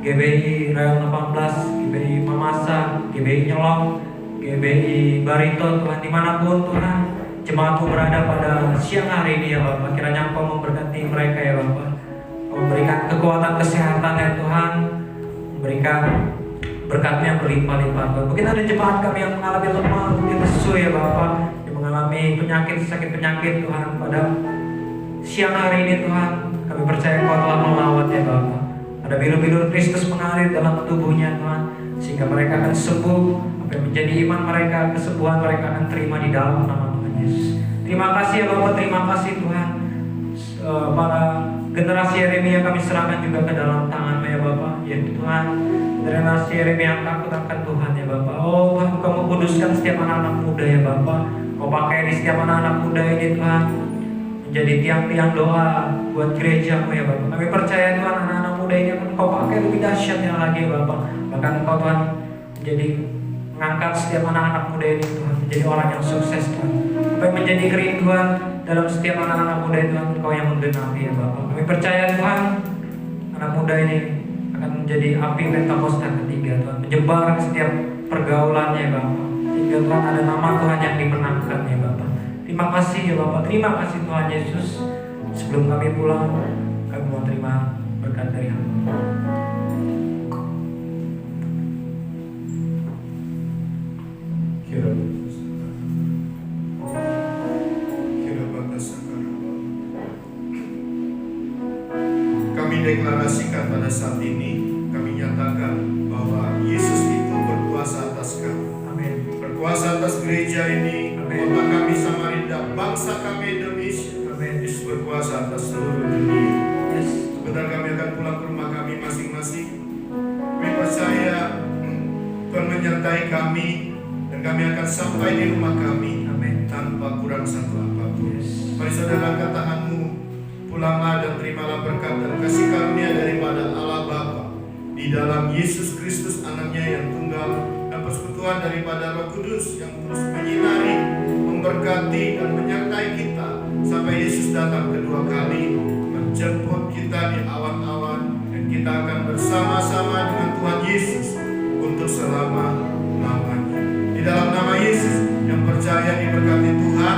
GBI Rayon 18, GBI Mamasa, GBI Nyelong, GBI Barito Tuhan, dimanapun Tuhan jemaat-Mu berada pada siang hari ini ya Bapak. Kiranya Engkau memberkati mereka ya Bapak, memberikan kekuatan kesehatan ya Tuhan, memberikan berkat-Nya berlimpah-limpah Tuhan. Mungkin ada jemaat kami yang mengalami lemah, mungkin lesu ya Bapak, yang mengalami mengalami sakit penyakit Tuhan, pada siang hari ini Tuhan, kami percaya Kau telah melawat ya Bapa. Ada biru-biru Kristus mengalir dalam tubuhnya Tuhan, sehingga mereka akan sembuh. Apa yang menjadi iman mereka, kesembuhan mereka akan terima di dalam nama Tuhan Yesus. Terima kasih ya Bapa, terima kasih Tuhan. Para generasi Yeremia kami serahkan juga ke dalam tangan-Mu ya Bapa. Ya Tuhan, generasi Yeremia yang takut akan Tuhan ya Bapa. Oh Tuhan, Kau kuduskan setiap anak-anak muda ya Bapa. Kau pakai di setiap anak-anak muda ini Tuhan, menjadi tiang-tiang doa buat gereja-Mu ya Bapa. Kami percaya Tuhan, anak-anak muda ini akan Kau pakai lebih dahsyatnya lagi ya Bapa. Bahkan Kau Tuhan menjadi mengangkat setiap anak-anak muda ini Tuhan menjadi orang yang sukses Tuhan. Apa yang menjadi kerinduan dalam setiap anak-anak muda itu Tuhan, Kau yang menggenapi ya Bapa. Kami percaya Tuhan, anak muda ini akan menjadi api Pentakosta ketiga Tuhan, menyebar ke setiap pergaulannya ya Bapa, sehingga Tuhan ada nama Tuhan yang dimenangkan ya Bapa. Terima kasih ya Bapa, terima kasih Tuhan Yesus. Sebelum kami pulang, kami mau terima berkat dari Hamba. Kami deklarasikan pada saat ini, kami nyatakan bahwa Yesus itu berkuasa atas kami. Amin. Berkuasa atas gereja ini, kota kami Samarinda, bangsa kami Indonesia. Amin. Yesus berkuasa atas seluruh dunia. Yes. Sebentar kami akan pulang ke rumah kami masing-masing. Kami percaya Tuhan menyertai kami dan kami akan sampai di rumah kami. Amin. Tanpa kurang satu apapun. Yes. Mari saudara, angkat tanganmu, pulanglah dan terimalah berkat dan kasih karunia daripada Allah Bapa di dalam Yesus Kristus anaknya yang tunggal, dan persekutuan daripada Roh Kudus yang terus menyinari, memberkati dan menyertai kita sampai Yesus datang kedua kali menjemput kita di awan-awan, dan kita akan bersama-sama dengan Tuhan Yesus untuk selama-lamanya. Di dalam nama Yesus yang percaya diberkati Tuhan.